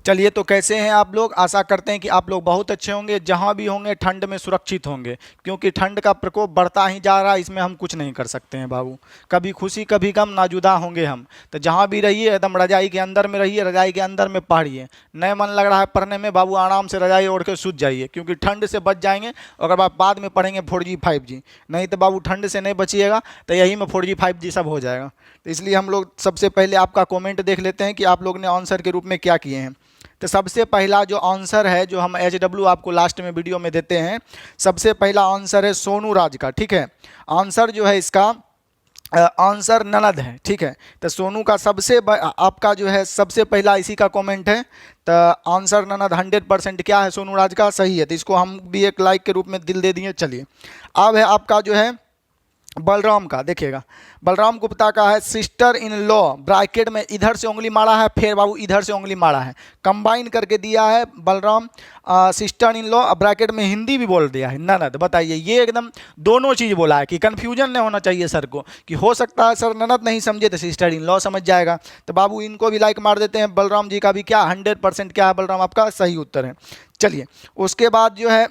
चलिए, तो कैसे हैं आप लोग? आशा करते हैं कि आप लोग बहुत अच्छे होंगे, जहां भी होंगे ठंड में सुरक्षित होंगे, क्योंकि ठंड का प्रकोप बढ़ता ही जा रहा है। इसमें हम कुछ नहीं कर सकते हैं बाबू। कभी खुशी कभी गम, नाजुदा होंगे हम। तो जहां भी रहिए एकदम रजाई के अंदर में रहिए, रजाई के अंदर में पढ़िए। नहीं मन लग रहा है पढ़ने में बाबू, आराम से रजाई ओढ़ के सूत जाइए, क्योंकि ठंड से बच जाएंगे। अगर आप बाद में पढ़ेंगे 4G 5G, नहीं तो बाबू ठंड से नहीं बचिएगा तो यही में 4G 5G सब हो जाएगा। तो इसलिए हम लोग सबसे पहले आपका कॉमेंट देख लेते हैं कि आप लोग ने आंसर के रूप में क्या किए हैं। तो सबसे पहला जो आंसर है, जो हम HW आपको लास्ट में वीडियो में देते हैं, सबसे पहला आंसर है सोनू राज का। ठीक है, आंसर जो है इसका आंसर ननद है। ठीक है, तो सोनू का आपका जो है सबसे पहला इसी का कमेंट है। तो आंसर ननद 100% क्या है सोनू राज का, सही है। तो इसको हम भी एक लाइक के रूप में दिल दे दिए। चलिए, अब है आपका जो है बलराम का। देखिएगा, बलराम गुप्ता का है सिस्टर इन लॉ, ब्रैकेट में इधर से उंगली मारा है, फिर बाबू इधर से उंगली मारा है, कंबाइन करके दिया है Balram. Sister in law bracket में हिंदी भी बोल दिया है ननद। बताइए, ये एकदम दोनों चीज़ बोला है कि कन्फ्यूजन नहीं होना चाहिए सर को, कि हो सकता है सर ननद नहीं समझे तो सिस्टर इन लॉ समझ जाएगा। तो बाबू इनको भी लाइक मार देते हैं। बलराम जी का भी क्या 100% क्या है बलराम, आपका सही उत्तर है। चलिए, उसके बाद जो है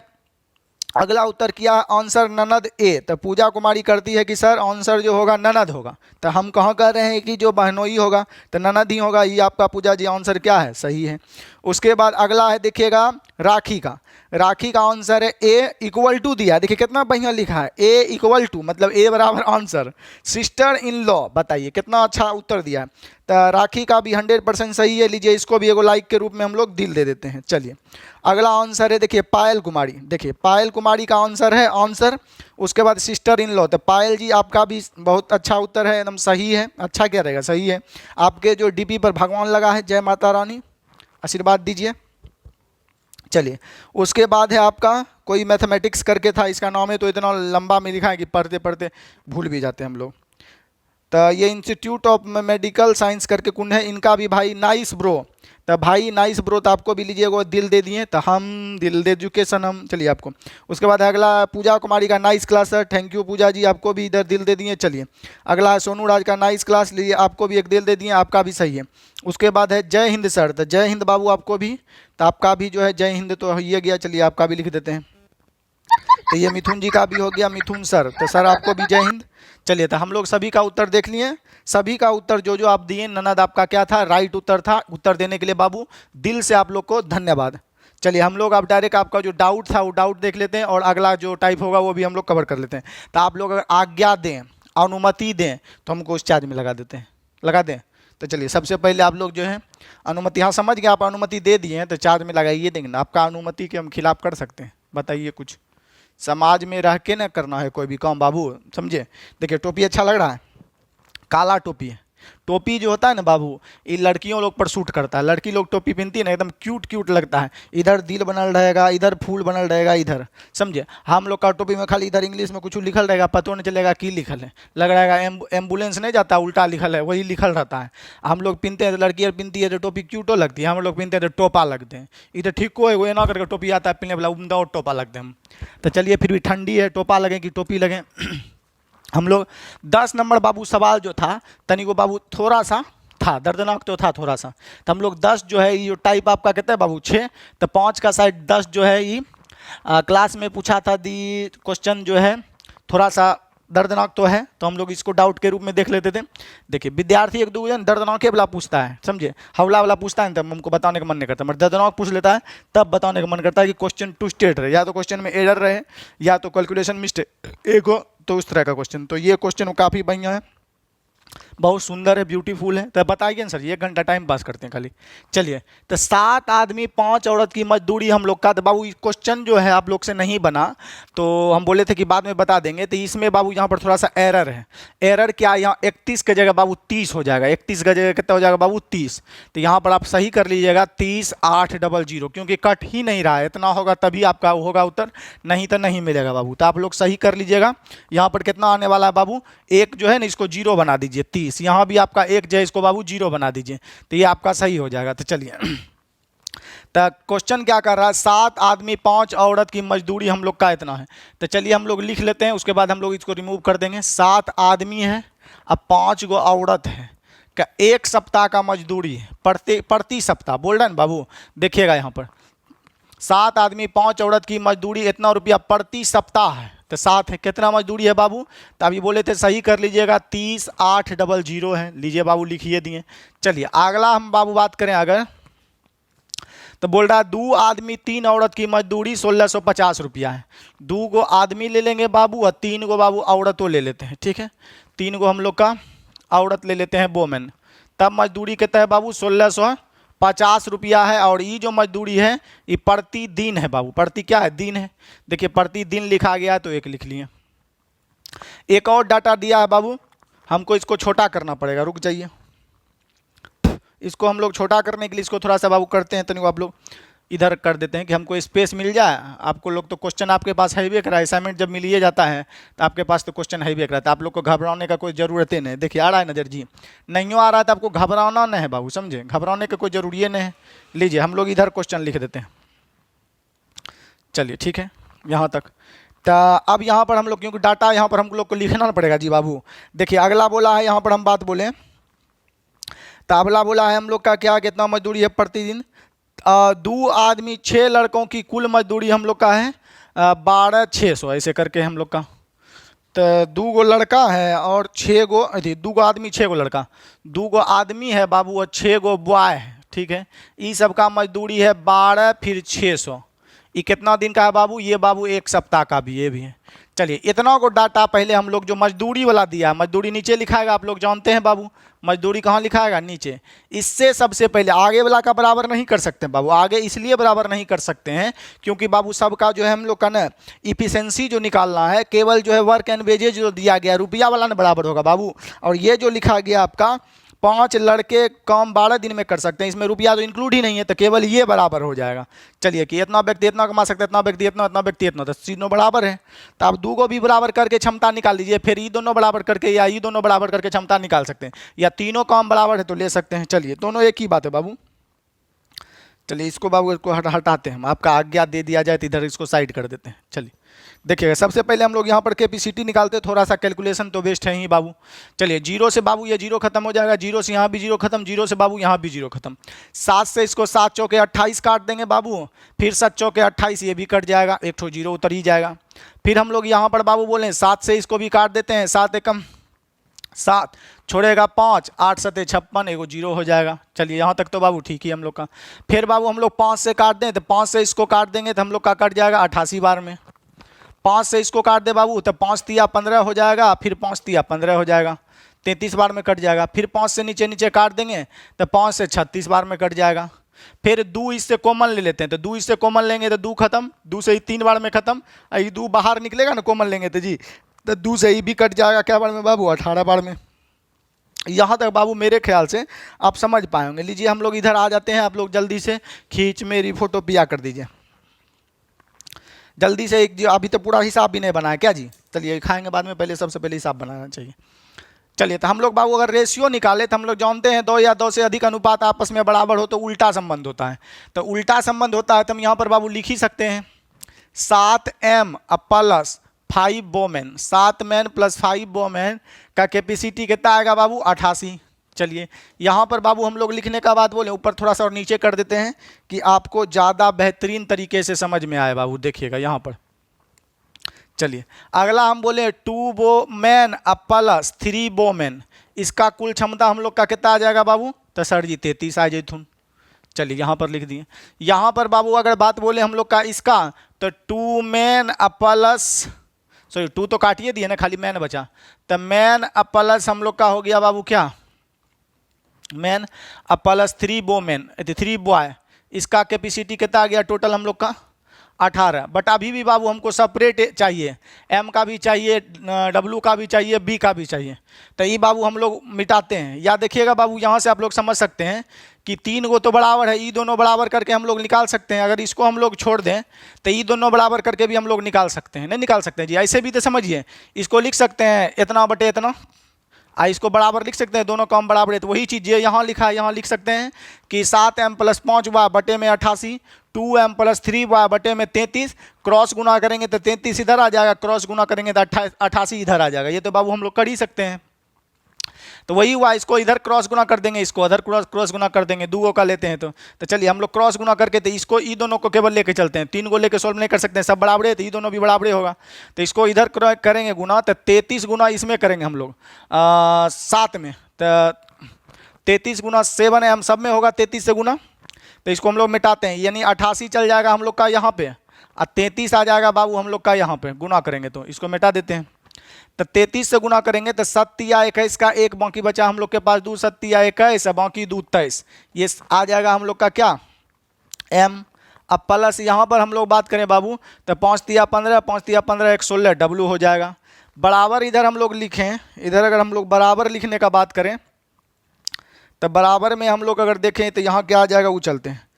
अगला उत्तर किया आंसर ननद ए। तो पूजा कुमारी करती है कि सर आंसर जो होगा ननद होगा। तो हम कहाँ कह रहे हैं कि जो बहनोई होगा तो ननद ही होगा। ये आपका पूजा जी आंसर क्या है, सही है। उसके बाद अगला है, देखिएगा राखी का। राखी का आंसर है ए इक्वल टू दिया है। देखिए कितना बढ़िया लिखा है, ए इक्वल टू, मतलब ए बराबर आंसर सिस्टर इन लॉ। बताइए कितना अच्छा उत्तर दिया है। तो राखी का भी 100% सही है। लीजिए, इसको भी एगो लाइक के रूप में हम लोग दिल दे देते हैं। चलिए, अगला आंसर है, देखिए पायल कुमारी। देखिए पायल कुमारी का आंसर है आंसर, उसके बाद सिस्टर इन लॉ। तो पायल जी आपका भी बहुत अच्छा उत्तर है, एकदम सही है। अच्छा क्या रहेगा, सही है। आपके जो डीपी पर भगवान लगा है, जय माता रानी, आशीर्वाद दीजिए। चलिए, उसके बाद है आपका कोई मैथमेटिक्स करके था, इसका नाम है तो इतना लंबा में लिखा है कि पढ़ते पढ़ते भूल भी जाते हैं हम लोग। तो ये इंस्टीट्यूट ऑफ मेडिकल साइंस करके कौन है, इनका भी भाई नाइस ब्रो। तो भाई नाइस ब्रो, तो आपको भी लीजिए वो दिल दे दिए। तो हम दिल दे एजुकेशन हम, चलिए आपको। उसके बाद अगला पूजा कुमारी का nice class sir, thank you Puja ji, आपको भी इधर दिल दे दिए। चलिए, अगला है सोनू राज का नाइस क्लास, लीजिए आपको भी एक दिल दे दिए, आपका भी सही है। उसके बाद है जय हिंद सर। तो जय हिंद बाबू आपको भी, तो आपका भी जो है जय हिंद तो ये गया। चलिए, आपका भी लिख देते हैं। तो ये मिथुन जी का भी हो गया, मिथुन सर, तो सर आपको भी जय हिंद। चलिए, तो हम लोग सभी का उत्तर देख लिए। सभी का उत्तर जो जो आप दिए, ननद आपका क्या था, राइट उत्तर था। उत्तर देने के लिए बाबू दिल से आप लोग को धन्यवाद। चलिए, हम लोग अब डायरेक्ट आपका जो डाउट था वो डाउट देख लेते हैं, और अगला जो टाइप होगा वो भी हम लोग कवर कर लेते हैं। तो आप लोग अगर आज्ञा दें, अनुमति दें, तो हमको उस चार्ज में लगा देते हैं, लगा दें। तो चलिए, सबसे पहले आप लोग जो है अनुमति, हाँ समझ गए, आप अनुमति दे दिए हैं तो चार्ज में लगाइए देंगे ना। आपका अनुमति के हम खिलाफ कर सकते हैं, बताइए कुछ। समाज में रह के ना करना है कोई भी काम बाबू, समझे। देखिए, टोपी अच्छा लग रहा है, काला टोपी है। टोपी जो होता है ना बाबू, ये लड़कियों लोग पर सूट करता है। लड़की लोग टोपी पहनती है ना, एकदम क्यूट क्यूट लगता है। इधर दिल बनल रहेगा, इधर फूल बनल रहेगा, इधर, समझे। हम लोग का टोपी में खाली इधर इंग्लिश में कुछ लिखल रहेगा, पता नहीं चलेगा की लिखल है। लग रहेगा एम्बुलेंस नहीं जाता, उल्टा लिखल है, वही लिखल रहता है। हम लोग पहनते हैं तो लड़की पहनती है तो टोपी क्यूटो लगती है, हम लोग पहनते हैं तो टोपा लगते हैं। इधर ठीक को है वो ना करके टोपी आता है पहनने वाला, उमदा और टोपा लगते हैं हम। तो चलिए, फिर भी ठंडी है, टोपा लगे कि टोपी लगे। हम लोग 10 नंबर बाबू सवाल जो था तनी को बाबू थोड़ा सा था दर्दनाक, तो था थोड़ा सा। तो हम लोग 10 जो है ये टाइप आपका कहते हैं बाबू 6, तो 5 का साइड 10 जो है ये क्लास में पूछा था। दी क्वेश्चन जो है थोड़ा सा दर्दनाक तो है, तो हम लोग इसको डाउट के रूप में देख लेते थे। देखिए, विद्यार्थी एक दो दर्दनाक वाला पूछता है, समझे, हवला वाला पूछता है तब हमको बताने का मन नहीं करता, मगर दर्दनाक पूछ लेता है तब बताने का मन करता है कि क्वेश्चन टू स्टेट रहे, या तो क्वेश्चन में एरर रहे, या तो कैलकुलेशन मिस्टेक एक हो, तो उस तरह का क्वेश्चन। तो ये क्वेश्चन काफ़ी बढ़िया है, बहुत सुंदर है, ब्यूटीफुल है। तो बताइए ना सर, 1 घंटा टाइम पास करते हैं खाली। चलिए, तो 7 आदमी 5 औरत की मजदूरी हम लोग का। तो बाबू क्वेश्चन जो है आप लोग से नहीं बना, तो हम बोले थे कि बाद में बता देंगे। तो इसमें बाबू यहाँ पर थोड़ा सा एरर है। एरर क्या, यहाँ 31 की जगह बाबू 30 हो जाएगा। 31 की जगह कितना हो जाएगा बाबू 30। तो यहाँ पर आप सही कर लीजिएगा 30,800, क्योंकि कट ही नहीं रहा है। इतना होगा तभी आपका होगा उत्तर, नहीं तो नहीं मिलेगा बाबू। तो आप लोग सही कर लीजिएगा। यहाँ पर कितना आने वाला है बाबू, एक जो है ना इसको 0 बना दीजिए, 30। यहाँ भी आपका एक जो है इसको बाबू 0 बना दीजिए, तो ये आपका सही हो जाएगा। तो चलिए, तो क्वेश्चन क्या कर रहा है, 7 आदमी 5 औरत की मजदूरी हम लोग का इतना है। तो चलिए हम लोग लिख लेते हैं, उसके बाद हम लोग इसको रिमूव कर देंगे। 7 आदमी है, अब 5 गो औरत है, का 1 सप्ताह का मजदूरी है, प्रति सप्ताह बोल रहे हैं बाबू। देखिएगा यहाँ पर 7 आदमी 5 औरत की मजदूरी इतना रुपया प्रति सप्ताह है, तो 7 है कितना मजदूरी है बाबू। तो अभी बोले थे सही कर लीजिएगा, 30,800 है। लीजिए बाबू लिखिए दिए। चलिए अगला हम बाबू बात करें अगर, तो बोल रहा है 2 आदमी 3 औरत की मजदूरी 1650 रुपया है। 2 गो आदमी ले लेंगे बाबू और 3 गो बाबू औरतों ले लेते हैं, ठीक है। 3 गो हम लोग का औरत ले लेते हैं वोमेन, तब मजदूरी कितना है बाबू 1650 रुपया है। और ये जो मजदूरी है ये प्रति दिन है बाबू, प्रति क्या है दिन है। देखिए प्रति दिन लिखा गया है तो 1 लिख लिए। एक और डाटा दिया है बाबू, हमको इसको छोटा करना पड़ेगा, रुक जाइए। इसको हम लोग छोटा करने के लिए इसको थोड़ा सा बाबू करते हैं, तो आप लोग इधर कर देते हैं कि हमको स्पेस मिल जाए। आपको लोग तो क्वेश्चन आपके पास है भी करा, असाइनमेंट जब मिलिए जाता है तो आपके पास तो क्वेश्चन है भी करा, तो आप लोग को घबराने का कोई ज़रूरत ही नहीं। देखिए आ रहा है नज़र जी, नहीं आ रहा है तो आपको घबराना नहीं है बाबू, समझे, घबराने का कोई ज़रूरी नहीं है। लीजिए हम लोग इधर क्वेश्चन लिख देते हैं। चलिए ठीक है यहाँ तक। तो अब यहाँ पर हम लोग, क्योंकि डाटा यहाँ पर हम लोग को लिखना पड़ेगा जी बाबू। देखिए अगला बोला है, यहाँ पर हम बात बोलें तो अगला बोला है हम लोग का क्या, कितना मजदूरी है प्रतिदिन। 2 आदमी 6 लड़कों की कुल मजदूरी हम लोग का है 12,600, ऐसे करके हम लोग का। तो 2 गो लड़का है और 6 गो, 2 गो आदमी 6 गो लड़का, 2 गो आदमी है बाबू और 6 गो बॉय है, ठीक है। ये सब का मजदूरी है 12 फिर 600। ये कितना दिन का है बाबू, ये बाबू 1 सप्ताह का भी, ये भी है। चलिए इतना को डाटा पहले हम लोग जो मजदूरी वाला दिया है, मजदूरी नीचे लिखाएगा, आप लोग जानते हैं बाबू मजदूरी कहाँ लिखाएगा, नीचे। इससे सबसे पहले आगे वाला का बराबर नहीं कर सकते बाबू। आगे इसलिए बराबर नहीं कर सकते हैं क्योंकि बाबू सबका जो है हम लोग का ना इफिशेंसी जो निकालना है, केवल जो है वर्क एंड वेजेज जो दिया गया रुपया वाला ना बराबर होगा बाबू। और ये जो लिखा गया आपका 5 लड़के काम 12 दिन में कर सकते हैं, इसमें रुपया तो इंक्लूड ही नहीं है, तो केवल ये बराबर हो जाएगा। चलिए कि इतना व्यक्ति इतना कमा सकता है, इतना व्यक्ति इतना, इतना व्यक्ति इतना, तो तीनों बराबर है। तो आप 2 को भी बराबर करके क्षमता निकाल लीजिए, फिर ये दोनों बराबर करके या ये दोनों बराबर करके क्षमता निकाल सकते हैं, या तीनों काम बराबर है तो ले सकते हैं। चलिए दोनों एक ही बात है बाबू। चलिए इसको बाबू इसको हटाते हैं हम, आपका आज्ञा दे दिया जाए तो इधर इसको साइड कर देते हैं। चलिए देखिएगा सबसे पहले हम लोग यहाँ पर कैपेसिटी निकालते हैं, थोड़ा सा कैलकुलेशन तो वेस्ट है ही बाबू। चलिए 0 से बाबू ये 0 खत्म हो जाएगा, 0 से यहाँ भी 0 खत्म, 0 से बाबू यहाँ भी 0 खत्म। 7 से इसको 7 चौके 28 काट देंगे बाबू, फिर 7 चौके 28 ये भी कट जाएगा, एक ठो 0 उतर ही जाएगा। फिर हम लोग यहाँ पर बाबू बोले 7 से इसको भी काट देते हैं, 7 एकम 7 छोड़ेगा 5, 8 7 56, एगो 0 हो जाएगा। चलिए यहाँ तक तो बाबू ठीक ही हम लोग का। फिर बाबू हम लोग 5 से काट दें तो 5 से इसको काट देंगे तो हम लोग का कट जाएगा 88 बार में। 5 से इसको काट दे बाबू तो 5 तिया 15 हो जाएगा, फिर 5 तिया 15 हो जाएगा, 33 बार में कट जाएगा। फिर 5 से नीचे नीचे काट देंगे तो 5 से 36 बार में कट जाएगा। फिर 2 इससे कॉमन ले लेते हैं, तो 2 इससे कॉमन लेंगे तो 2 खत्म, 2 से ही 3 बार में खत्म। ये 2 बाहर निकलेगा ना कॉमन लेंगे तो जी, तो 2 से ही भी कट जाएगा क्या बार में बाबू, 18 बार में। यहाँ तक बाबू मेरे ख्याल से आप समझ पाएंगे। लीजिए हम लोग इधर आ जाते हैं, आप लोग जल्दी से खींच मेरी फोटो पिया कर दीजिए जल्दी से। एक अभी तो पूरा हिसाब भी नहीं बनाया क्या जी, चलिए खाएंगे बाद में, पहले सबसे पहले हिसाब बनाना चाहिए। चलिए तो हम लोग बाबू अगर रेशियो निकाले तो हम लोग जानते हैं 2 या 2 से अधिक अनुपात आपस में बराबर हो तो उल्टा संबंध होता है। तो उल्टा संबंध होता है तो हम यहाँ पर बाबू लिख ही सकते हैं 7m plus 5 women, 7 man plus 5 women का कैपेसिटी कितना आएगा बाबू 88। चलिए यहाँ पर बाबू हम लोग लिखने का बात बोले ऊपर थोड़ा सा और नीचे कर देते हैं कि आपको ज़्यादा बेहतरीन तरीके से समझ में आए बाबू। देखिएगा यहाँ पर, चलिए अगला हम बोले 2 वोमेन प्लस 3 वोमेन, इसका कुल क्षमता हम लोग का कितना आ जाएगा बाबू, तो सर जी 33 आ जैथुन। चलिए यहाँ पर लिख दिए। यहाँ पर बाबू अगर बात बोले हम लोग का इसका तो 2 मैन प्लस, सॉरी 2 तो काटिए दिए ना, खाली मैन बचा, तो मैन प्लस हम लोग का हो गया बाबू क्या, मैन प्लस 3 वोमेन 3 बॉय, इसका कैपेसिटी कितना आ गया टोटल हम लोग का 18। बट अभी भी बाबू हमको सेपरेट चाहिए, एम का भी चाहिए, डब्लू का भी चाहिए, बी का भी चाहिए। तो ये बाबू हम लोग मिटाते हैं। या देखिएगा बाबू यहाँ से आप लोग समझ सकते हैं कि 3 गो तो बराबर है, ये दोनों बराबर करके हम लोग निकाल सकते हैं। अगर इसको हम लोग छोड़ दें तो ये दोनों बराबर करके भी हम लोग निकाल सकते हैं, नहीं निकाल सकते हैं जी, ऐसे भी तो समझिए। इसको लिख सकते हैं इतना बटे इतना, इसको बराबर लिख सकते हैं, दोनों काम बराबर है। तो वही चीज़ यहाँ लिखा है, यहाँ लिख सकते हैं कि 7m प्लस 5 वाई बटे में 88, 2m प्लस 3 वाई बटे में 33, क्रॉस गुना करेंगे तो 33 इधर आ जाएगा, क्रॉस गुना करेंगे तो 88 इधर आ जाएगा। ये तो बाबू हम लोग कर ही सकते हैं। तो वही हुआ, इसको इधर क्रॉस गुना कर देंगे, इसको अधर क्रॉस क्रॉस गुना कर देंगे, 2 का लेते हैं तो चलिए हम लोग क्रॉस गुना करके तो इसको ई दोनों को केवल लेके चलते हैं, 3 को लेके सॉल्व नहीं कर सकते हैं, सब बराबरे तो ई दोनों भी बराबरे होगा। तो इसको इधर करेंगे गुना, तो 33 गुना इसमें करेंगे हम लोग 7 में, तो 33 गुना 7 है, हम सब में होगा 33 से गुना, तो इसको हम लोग मिटाते हैं, यानी 88 चल जाएगा हम लोग का यहाँ पे, और 33 आ जाएगा बाबू हम लोग का यहाँ पे, गुना करेंगे तो इसको मिटा देते हैं। तो 33 से गुना करेंगे तो 7 या 21 का 1 बाकी बचा हम लोग के पास, 2 7 या 21, बाकी 2 23, ये आ जाएगा हम लोग का क्या m। अब प्लस यहाँ पर हम लोग बात करें बाबू, तो 5 तिया 15, 5 तिया 15, 1 16 w हो जाएगा। बराबर इधर हम लोग लिखें, इधर अगर हम लोग बराबर लिखने का बात करें तो बराबर में हम लोग अगर देखें तो यहाँ क्या आ जाएगा, वो चलते हैं।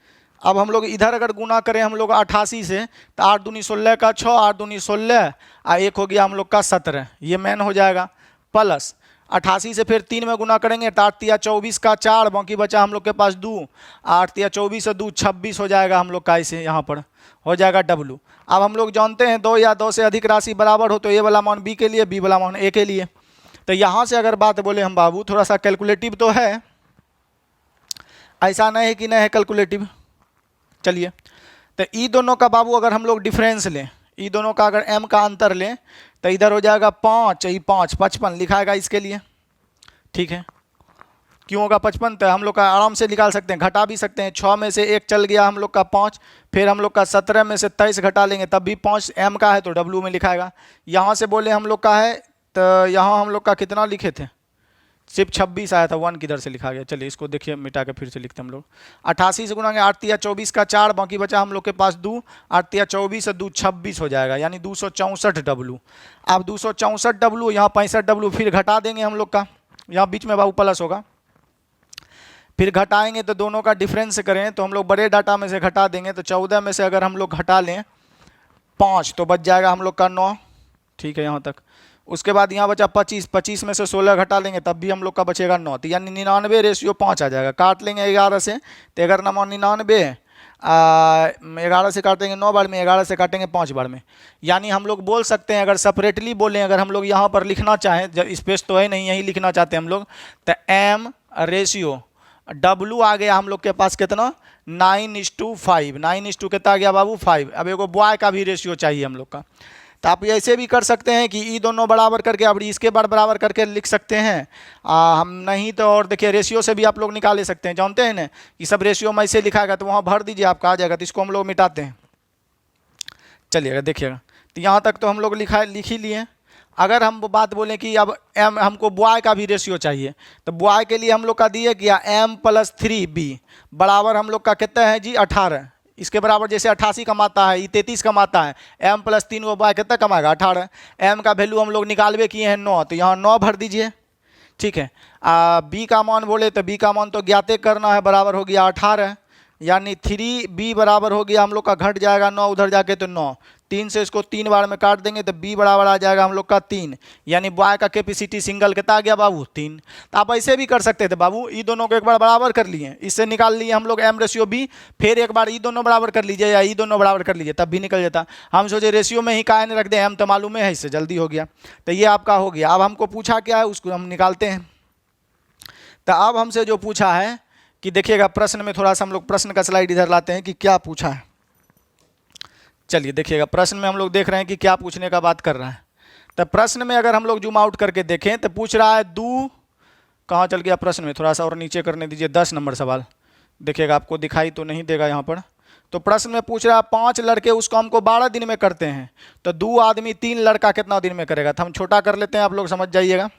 अब हम लोग इधर अगर गुना करें हम लोग 88 से, तो 8 दूनी 16 का 6, 8 दूनी 16, और 1 हो गया हम लोग का 17, ये मेन हो जाएगा। प्लस 88 से फिर 3 में गुना करेंगे तो 8 तिया 24 का 4, बाकी बचा हम लोग के पास 2, 8 तिया 24 से 2 26 हो जाएगा हम लोग का, इसे यहाँ पर हो जाएगा w। अब हम लोग जानते हैं 2 या 2 से अधिक राशि बराबर हो तो ए वाला मान b के लिए, b वाला मान a के लिए। तो यहाँ से अगर बात बोले हम बाबू, थोड़ा सा कैलकुलेटिव तो है, ऐसा नहीं है कि नहीं है कैलकुलेटिव। चलिए, तो ई दोनों का बाबू अगर हम लोग डिफरेंस लें, ई दोनों का अगर m का अंतर लें तो इधर हो जाएगा 5, ई 5 55 लिखाएगा इसके लिए, ठीक है। क्यों होगा 55, तो हम लोग का आराम से निकाल सकते हैं, घटा भी सकते हैं। 6 में से 1 चल गया हम लोग का 5, फिर हम लोग का 17 में से 23 घटा लेंगे तब भी 5 m का है तो w में लिखाएगा। यहाँ से बोले हम लोग का है, तो यहाँ हम लोग का कितना लिखे थे, सिर्फ 26 आया था, 1 किधर से लिखा गया। चलिए इसको देखिए मिटा के फिर से लिखते हैं हम लोग। 88 से गुना 8 तिया 24 का 4, बाकी बचा हम लोग के पास 2, 8 तिया 24 से 2 26 हो जाएगा, यानी 264 डब्लू। अब 264 डब्लू, यहाँ 65 डब्लू फिर घटा देंगे हम लोग का, यहाँ बीच में बाबू प्लस होगा, फिर घटाएंगे तो दोनों का डिफरेंस करें तो हम लोग बड़े डाटा में से घटा देंगे, तो 14 में से अगर हम लोग घटा लें 5 तो बच जाएगा हम लोग का 9, ठीक है यहाँ तक। उसके बाद यहाँ बचा 25, 25 में से 16 घटा लेंगे तब भी हम लोग का बचेगा 9, तो यानी 99/5 आ जाएगा। काट लेंगे 11 से, तो 11 9 99, 11 से काटेंगे 9 बार में, 11 से काटेंगे 5 बार में, यानी हम लोग बोल सकते हैं अगर सेपरेटली बोलें, अगर हम लोग यहाँ पर लिखना चाहें, जब स्पेस तो है नहीं, यही लिखना चाहते हैं हम लोग, तो m/, W आ गया हम लोग के पास कितना 9:5, 9 कितना आ गया बाबू 5। अब एगो बॉय का भी रेशियो चाहिए हम लोग का, तो आप ऐसे भी कर सकते हैं कि ई दोनों बराबर करके अब इसके बराबर करके लिख सकते हैं। हम नहीं तो और देखिए रेशियो से भी आप लोग निकाल ले सकते हैं, जानते हैं ना कि सब रेशियो में ऐसे लिखाएगा तो वहाँ भर दीजिए आपका आ जाएगा, तो इसको हम लोग मिटाते हैं। चलिएगा देखिएगा, तो यहाँ तक तो हम लोग लिख ही लिए। अगर हम बात बोलें कि अब m हमको बॉय का भी रेशियो चाहिए, तो बॉय के लिए हम लोग का दिए गया m+3b बराबर हम लोग का कितना है जी 18, इसके बराबर जैसे 88 कमाता है, ये 33 कमाता है, m+3 वो बॉय कितना कमाएगा 18। m का वैल्यू हम लोग निकालवे किए हैं 9, तो यहाँ 9 भर दीजिए, ठीक है। b का मान बोले तो b का मान तो ज्ञाते करना है, बराबर हो गया 18, यानी 3b बराबर हो गया हम लोग का, घट जाएगा 9 उधर जाके तो 9, 3 से इसको 3 बार में काट देंगे तो b बराबर आ जाएगा हम लोग का 3, यानी बॉय का कैपेसिटी सिंगल कितना आ गया बाबू 3। तो आप ऐसे भी कर सकते थे बाबू, ई दोनों को एक बार बराबर कर लिए, इससे निकाल लिए हम लोग m/b, फिर एक बार ई दोनों बराबर कर लीजिए या ई दोनों बराबर कर लीजिए, तब भी निकल जाता। हम सोचे रेशियो में ही काहे नहीं रख दें, m तो मालूम है, इससे जल्दी हो गया। तो ये आपका हो गया। अब हमको पूछा क्या है उसको हम निकालते हैं। तो अब हमसे जो पूछा है कि देखिएगा प्रश्न में, थोड़ा सा हम लोग प्रश्न का स्लाइड इधर लाते हैं कि क्या पूछा है। चलिए देखिएगा, प्रश्न में हम लोग देख रहे हैं कि क्या पूछने का बात कर रहा है। तो प्रश्न में अगर हम लोग जूम आउट करके देखें तो पूछ रहा है कहाँ चल गया प्रश्न में, थोड़ा सा और नीचे करने दीजिए, 10 नंबर सवाल देखिएगा, आपको दिखाई तो नहीं देगा यहाँ पर। तो प्रश्न में पूछ रहा है 5 लड़के उस काम को 12 दिन में करते हैं, तो 2 आदमी 3 लड़का कितना दिन में करेगा। तो हम छोटा कर लेते हैं, आप लोग समझ जाइएगा।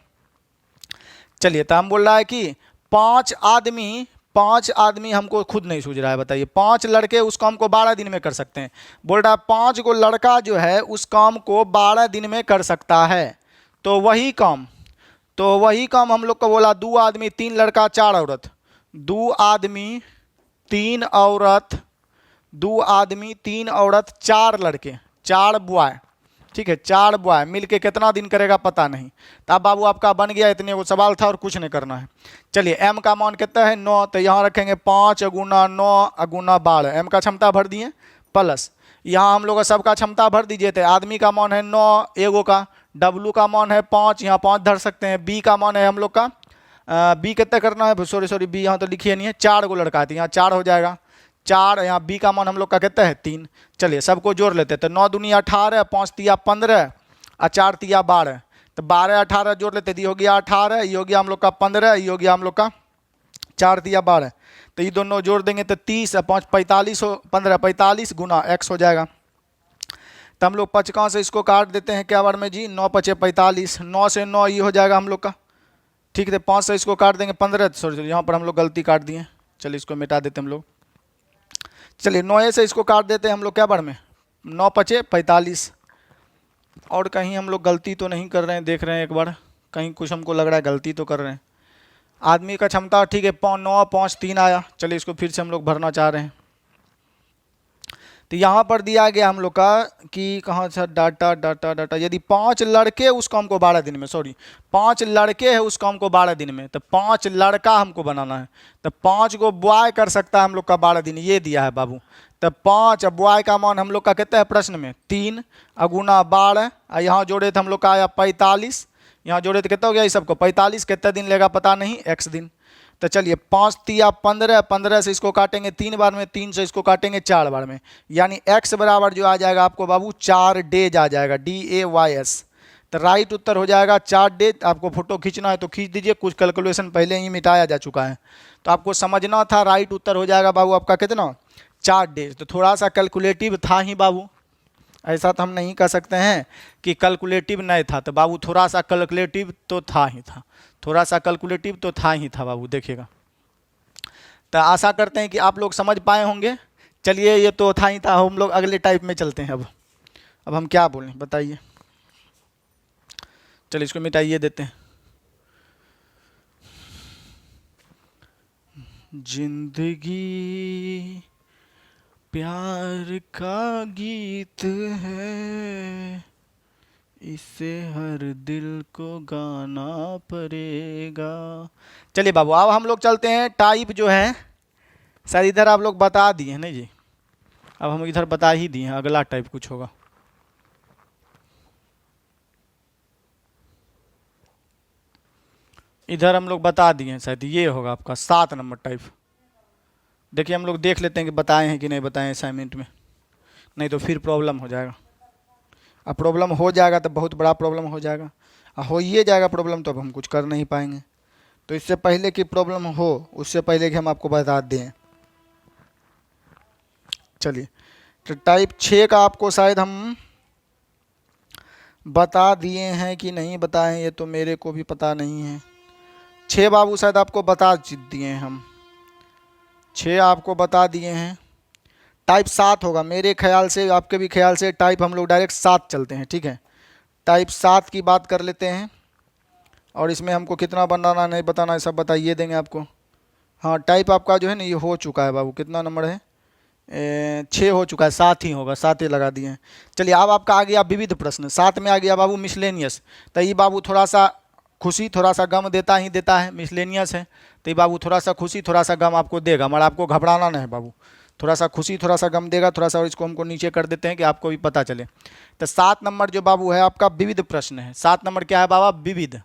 चलिए, तो हम बोल रहा है कि 5 आदमी हमको खुद नहीं सूझ रहा है, बताइए 5 लड़के उस काम को 12 दिन में कर सकते हैं। बोल रहा है 5 गो लड़का जो है उस काम को 12 दिन में कर सकता है, तो वही काम हम लोग को बोला 2 आदमी 3 लड़का 4 औरत, 2 आदमी 3 औरत, 2 आदमी 3 औरत 4 लड़के 4 बॉय, ठीक है, 4 बॉय मिलके कितना दिन करेगा पता नहीं। तो अब बाबू आपका बन गया, इतने वो सवाल था और कुछ नहीं करना है। चलिए, m का मान कितना है 9, तो यहाँ रखेंगे 5 गुना 9 गुना 12, m का क्षमता भर दिए, प्लस यहाँ हम लोग सबका क्षमता भर दीजिए। तो आदमी का मान है 9 एगो का, डब्लू का मान है 5, यहाँ 5 धर सकते हैं। बी का मान है हम लोग का बी कितना करना है, सॉरी बी यहाँ तो लिखिए नहीं है, 4 को लड़का है तो यहाँ 4 हो जाएगा 4। यहाँ बी का मान हम लोग का कितना है 3। चलिए सबको जोड़ लेते हैं, तो 9 दूनी 18, 5 तिया 15 और 4 तिया 12, तो 12 18 जोड़ लेते, ये हो गया 18, ये हो गया हम लोग का 15, ये हो गया हम लोग का 4 तिया 12, तो ये दोनों जोड़ देंगे तो 30 और 5 45 हो 15 45 गुना x हो जाएगा। तो हम लोग 55 से इसको काट देते हैं क्या बार में जी, 9 पचे 45, 9 से 9 ये हो जाएगा हम लोग का, ठीक है। 5 से इसको काट देंगे 15, सॉरी यहाँ पर हम लोग गलती काट दिए, चलिए इसको मिटा देते हम लोग। चलिए 9 से इसको काट देते हैं हम लोग क्या बार में, 9 पचे 45। और कहीं हम लोग गलती तो नहीं कर रहे हैं, देख रहे हैं एक बार, कहीं कुछ हमको लग रहा है गलती तो कर रहे हैं। आदमी का क्षमता ठीक है 9 5 3 आया, चलिए इसको फिर से हम लोग भरना चाह रहे हैं। तो यहाँ पर दिया गया हम लोग का कि कहाँ से डाटा यदि 5 लड़के उस काम को 12 दिन में, सॉरी 5 लड़के हैं उस काम को 12 दिन में, तो 5 लड़का हमको बनाना है, तो 5 को बॉय कर सकता है हम लोग का 12 दिन, ये दिया है बाबू। तो 5 बॉय का मान हम लोग का कितना है प्रश्न में 3 अगुना 12, यहाँ जोड़े थे हम लोग का आया 45, यहाँ जोड़े तो कितना हो गया इस सबको 45, कितना दिन लेगा पता नहीं x दिन। तो चलिए 5 तिया 15, 15 से इसको काटेंगे 3 बार में, 3 से इसको काटेंगे 4 बार में, यानी x बराबर जो आ जाएगा आपको बाबू 4 डेज आ जाएगा, DAYS। तो राइट उत्तर हो जाएगा 4 डेज। आपको फोटो खींचना है तो खींच दीजिए, कुछ कैलकुलेशन पहले ही मिटाया जा चुका है, तो आपको समझना था। राइट उत्तर हो जाएगा बाबू आपका कितना 4 डेज। तो थोड़ा सा कैलकुलेटिव था ही बाबू, ऐसा तो हम नहीं कह सकते हैं कि कैलकुलेटिव नहीं था, तो बाबू थोड़ा सा कैलकुलेटिव तो था ही था, थोड़ा सा कैलकुलेटिव तो था ही था बाबू, देखिएगा। तो आशा करते हैं कि आप लोग समझ पाए होंगे। चलिए ये तो था ही था, हम लोग अगले टाइप में चलते हैं। अब हम क्या बोलें बताइए, चलिए इसको मिटाइए देते हैं। जिंदगी प्यार का गीत है, इसे हर दिल को गाना पड़ेगा। चलिए बाबू अब हम लोग चलते हैं टाइप जो है, शायद इधर आप लोग बता दिए हैं नहीं जी, अब हम इधर बता ही दिए हैं, अगला टाइप कुछ होगा। इधर हम लोग बता दिए हैं, शायद ये होगा आपका 7 नंबर टाइप। देखिए हम लोग देख लेते हैं कि बताए हैं कि नहीं बताए असाइनमेंट में, नहीं तो फिर प्रॉब्लम हो जाएगा। अब प्रॉब्लम हो जाएगा तो बहुत बड़ा प्रॉब्लम हो जाएगा, हो ही जाएगा प्रॉब्लम तो अब हम कुछ कर नहीं पाएंगे। तो इससे पहले कि प्रॉब्लम हो, उससे पहले कि हम आपको बता दें। चलिए तो टाइप 6 का आपको शायद हम बता दिए हैं कि नहीं बताएं, ये तो मेरे को भी पता नहीं है। 6 बाबू शायद आपको बता दिए हैं हम, 6 आपको बता दिए हैं। टाइप 7 होगा मेरे ख्याल से, आपके भी ख्याल से टाइप हम लोग डायरेक्ट 7 चलते हैं, ठीक है। टाइप 7 की बात कर लेते हैं, और इसमें हमको कितना बनाना नहीं बताना है सब बताइए देंगे आपको। हाँ टाइप आपका जो है ना ये हो चुका है बाबू, कितना नंबर है 6 हो चुका है, 7 ही होगा, 7 ही लगा दिए हैं। चलिए अब आपका आ गया विविध प्रश्न, 7 में आ गया बाबू मिसलेनियस। तो ये बाबू थोड़ा सा खुशी थोड़ा सा गम देता ही देता है, मिसलेनियस है तो ये बाबू थोड़ा सा खुशी थोड़ा सा गम आपको देगा, मगर आपको घबराना नहीं बाबू, थोड़ा सा खुशी थोड़ा सा गम देगा थोड़ा सा। और इसको हमको नीचे कर देते हैं कि आपको भी पता चले। तो 7 नंबर जो बाबू है आपका विविध प्रश्न है। 7 नंबर क्या है बाबा, विविध।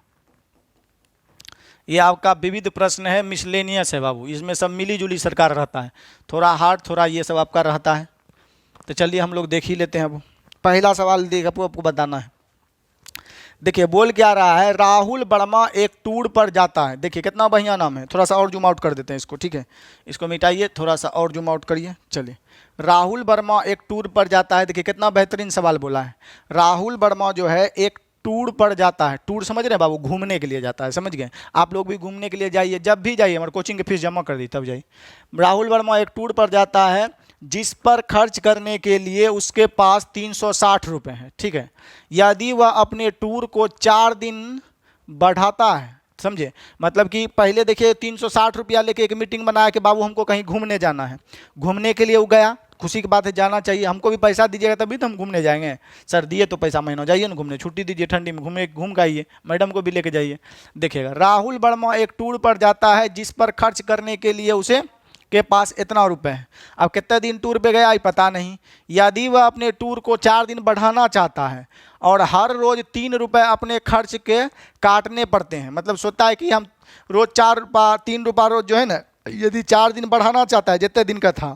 ये आपका विविध प्रश्न है, मिसलेनियस है बाबू, इसमें सब मिली जुली सरकार रहता है, थोड़ा हार्ड थोड़ा ये सब आपका रहता है। तो चलिए हम लोग देख ही लेते हैं। अब पहला सवाल देख आपको बताना है। देखिए बोल क्या रहा है, राहुल वर्मा एक टूर पर जाता है। देखिए कितना बढ़िया नाम है, थोड़ा सा और जूम आउट कर देते हैं इसको, ठीक है। इसको मिटाइए, थोड़ा सा और जूम आउट करिए। चलिए राहुल वर्मा एक टूर पर जाता है। देखिए कितना बेहतरीन सवाल बोला है। राहुल वर्मा जो है एक टूर पर जाता है। टूर समझ रहे हैं बाबू, घूमने के लिए जाता है, समझ गए। आप लोग भी घूमने के लिए जाइए, जब भी जाइए, हमारे कोचिंग की फीस जमा कर दी तब जाइए। राहुल वर्मा एक टूर पर जाता है जिस पर खर्च करने के लिए उसके पास 360 रुपये हैं, ठीक है। यदि वह अपने टूर को 4 दिन बढ़ाता है, समझे, मतलब कि पहले देखिए 360 रुपया लेके एक मीटिंग बनाया कि बाबू हमको कहीं घूमने जाना है। घूमने के लिए वो गया, खुशी की बात है, जाना चाहिए, हमको भी पैसा दीजिएगा तभी तो हम घूमने जाएंगे। सर दिए तो पैसा महीनों, जाइए ना घूमने, छुट्टी दीजिए ठंडी में, घूम के आइए, मैडम को भी लेके जाइए। देखिएगा राहुल वर्मा एक टूर पर जाता है जिस पर खर्च करने के लिए उसे के पास इतना रुपए है, अब कितने दिन टूर पे गया ये पता नहीं। यदि वह अपने टूर को 4 दिन बढ़ाना चाहता है और हर रोज 3 रुपए अपने खर्च के काटने पड़ते हैं, मतलब सोचता है कि हम रोज 4 रुपया 3 रुपया रोज जो है ना, यदि 4 दिन बढ़ाना चाहता है जितने दिन का था,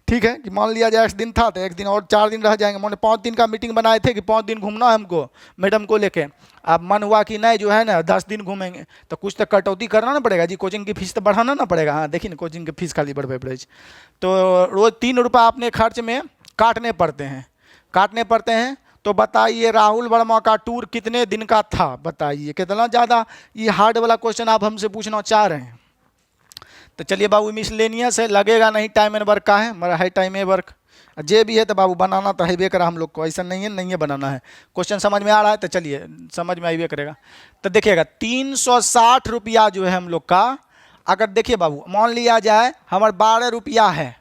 ठीक है कि मान लिया जाए 1 दिन था तो 1 दिन और 4 दिन रह जाएंगे। मैंने 5 दिन का मीटिंग बनाए थे कि 5 दिन घूमना है हमको मैडम को लेके, अब मन हुआ कि नहीं जो है ना 10 दिन घूमेंगे, तो कुछ तो कटौती करना ना पड़ेगा जी, कोचिंग की फीस तो बढ़ाना ना पड़ेगा। हाँ देखिए ना, कोचिंग की फीस खाली बढ़ पड़े, तो रोज़ 3 रुपया अपने खर्च में काटने पड़ते हैं। तो बताइए राहुल वर्मा का टूर कितने दिन का था, बताइए कितना ज़्यादा ये हार्ड वाला क्वेश्चन आप हमसे पूछना चाह रहे हैं। तो चलिए बाबू मिसलेनियस है, लगेगा नहीं, टाइम एंड वर्क का है, हमारा है टाइम एंड वर्क जे भी है, तो बाबू बनाना तो है करा हम लोग को, ऐसा नहीं है बनाना है। क्वेश्चन समझ में आ रहा है तो चलिए समझ में आइए करेगा। तो देखिएगा 360 रुपया जो है हम लोग का, अगर देखिए बाबू मान लिया जाए हमारे 12 रुपया है,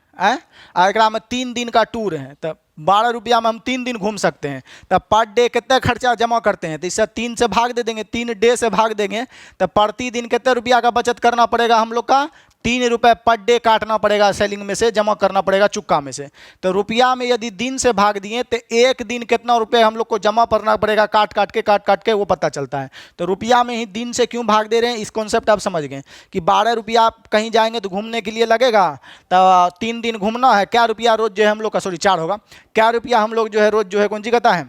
एकरा में 3 दिन का टूर है, तो 12 रुपया में हम 3 दिन घूम सकते हैं। तब पर डे कितना खर्चा जमा करते हैं, तो इससे 3 से भाग दे देंगे, 3 डे से भाग देंगे, तो प्रति दिन कितने रुपया का बचत करना पड़ेगा हम लोग का, 3 रुपये पर डे काटना पड़ेगा, सेलिंग में से जमा करना पड़ेगा चुक्का में से। तो रुपया में यदि दिन से भाग दिए तो एक दिन कितना रुपये हम लोग को जमा करना पड़ेगा, काट काट के वो पता चलता है। तो रुपया में ही दिन से क्यों भाग दे रहे हैं, इस कॉन्सेप्ट आप समझ गए कि 12 रुपया आप कहीं जाएंगे तो घूमने के लिए लगेगा, तो 3 दिन घूमना है, क्या रुपया रोज जो है हम लोग का, सॉरी 4 होगा, क्या रुपया हम लोग जो है रोज जो है कौन सी कहता है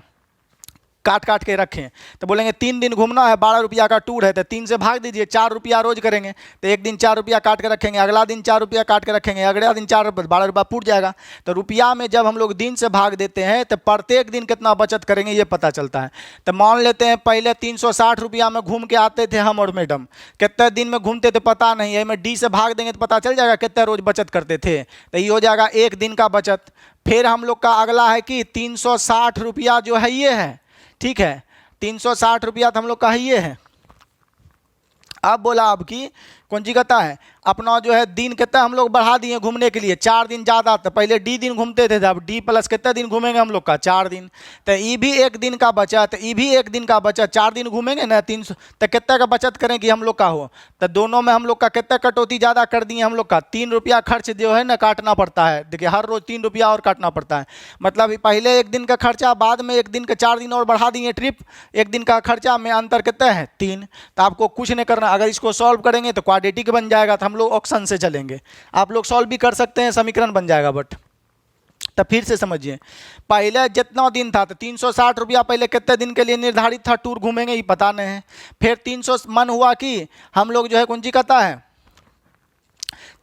काट के रखें, तो बोलेंगे 3 दिन घूमना है, 12 रुपया का टूर है, तो 3 से भाग दीजिए, 4 रुपया रोज करेंगे, तो एक दिन 4 रुपया काट के रखेंगे, अगला दिन 4 रुपया काट के रखेंगे, अगला दिन 4 रुपया, 12 रुपया पूट जाएगा। तो रुपया में जब हम लोग दिन से भाग देते हैं तो प्रत्येक दिन कितना बचत करेंगे ये पता चलता है। तो मान लेते हैं पहले 360 रुपया में घूम के आते थे हम और मैडम, कितने दिन में घूमते थे पता नहीं है, में डी से भाग देंगे तो पता चल जाएगा कितने रोज बचत करते थे, तो ये हो जाएगा 1 दिन का बचत। फिर हम लोग का अगला है कि 360 रुपया जो है ये है, ठीक है 360 रुपया तो हम लोग का ये है। अब बोला आपकी कौन सी कहता है अपना जो है दिन कितना हम लोग बढ़ा दिए घूमने के लिए, 4 दिन ज़्यादा, तो पहले डी दिन घूमते थे, अब डी प्लस कितने दिन घूमेंगे हम लोग का, 4 दिन, तो ये भी 1 दिन का बचत, ये भी 1 दिन का बचत, 4 दिन घूमेंगे ना 300, तो कितना का बचत करेंगे हम लोग का हो, तो दोनों में हम लोग का कितना कटौती ज़्यादा कर दिए हम लोग का, 3 रुपया खर्च जो है ना काटना पड़ता है। देखिए हर रोज़ 3 रुपया और काटना पड़ता है, मतलब पहले 1 दिन का खर्चा, बाद में 1 दिन का 4 दिन और बढ़ा दिए ट्रिप, 1 दिन का खर्चा में अंतर कितना है 3। तो आपको कुछ नहीं करना, अगर इसको सॉल्व करेंगे तो क्वाड्रेटिक बन जाएगा, तो हम लोग ऑप्शन से चलेंगे, आप लोग सॉल्व भी कर सकते हैं, समीकरण बन जाएगा। बट तो फिर से समझिए, पहले जितना दिन था तो 360 रुपया पहले कितने दिन के लिए निर्धारित था टूर घूमेंगे ये पता नहीं है, फिर 300 मन हुआ कि हम लोग जो है कौन सी कहता है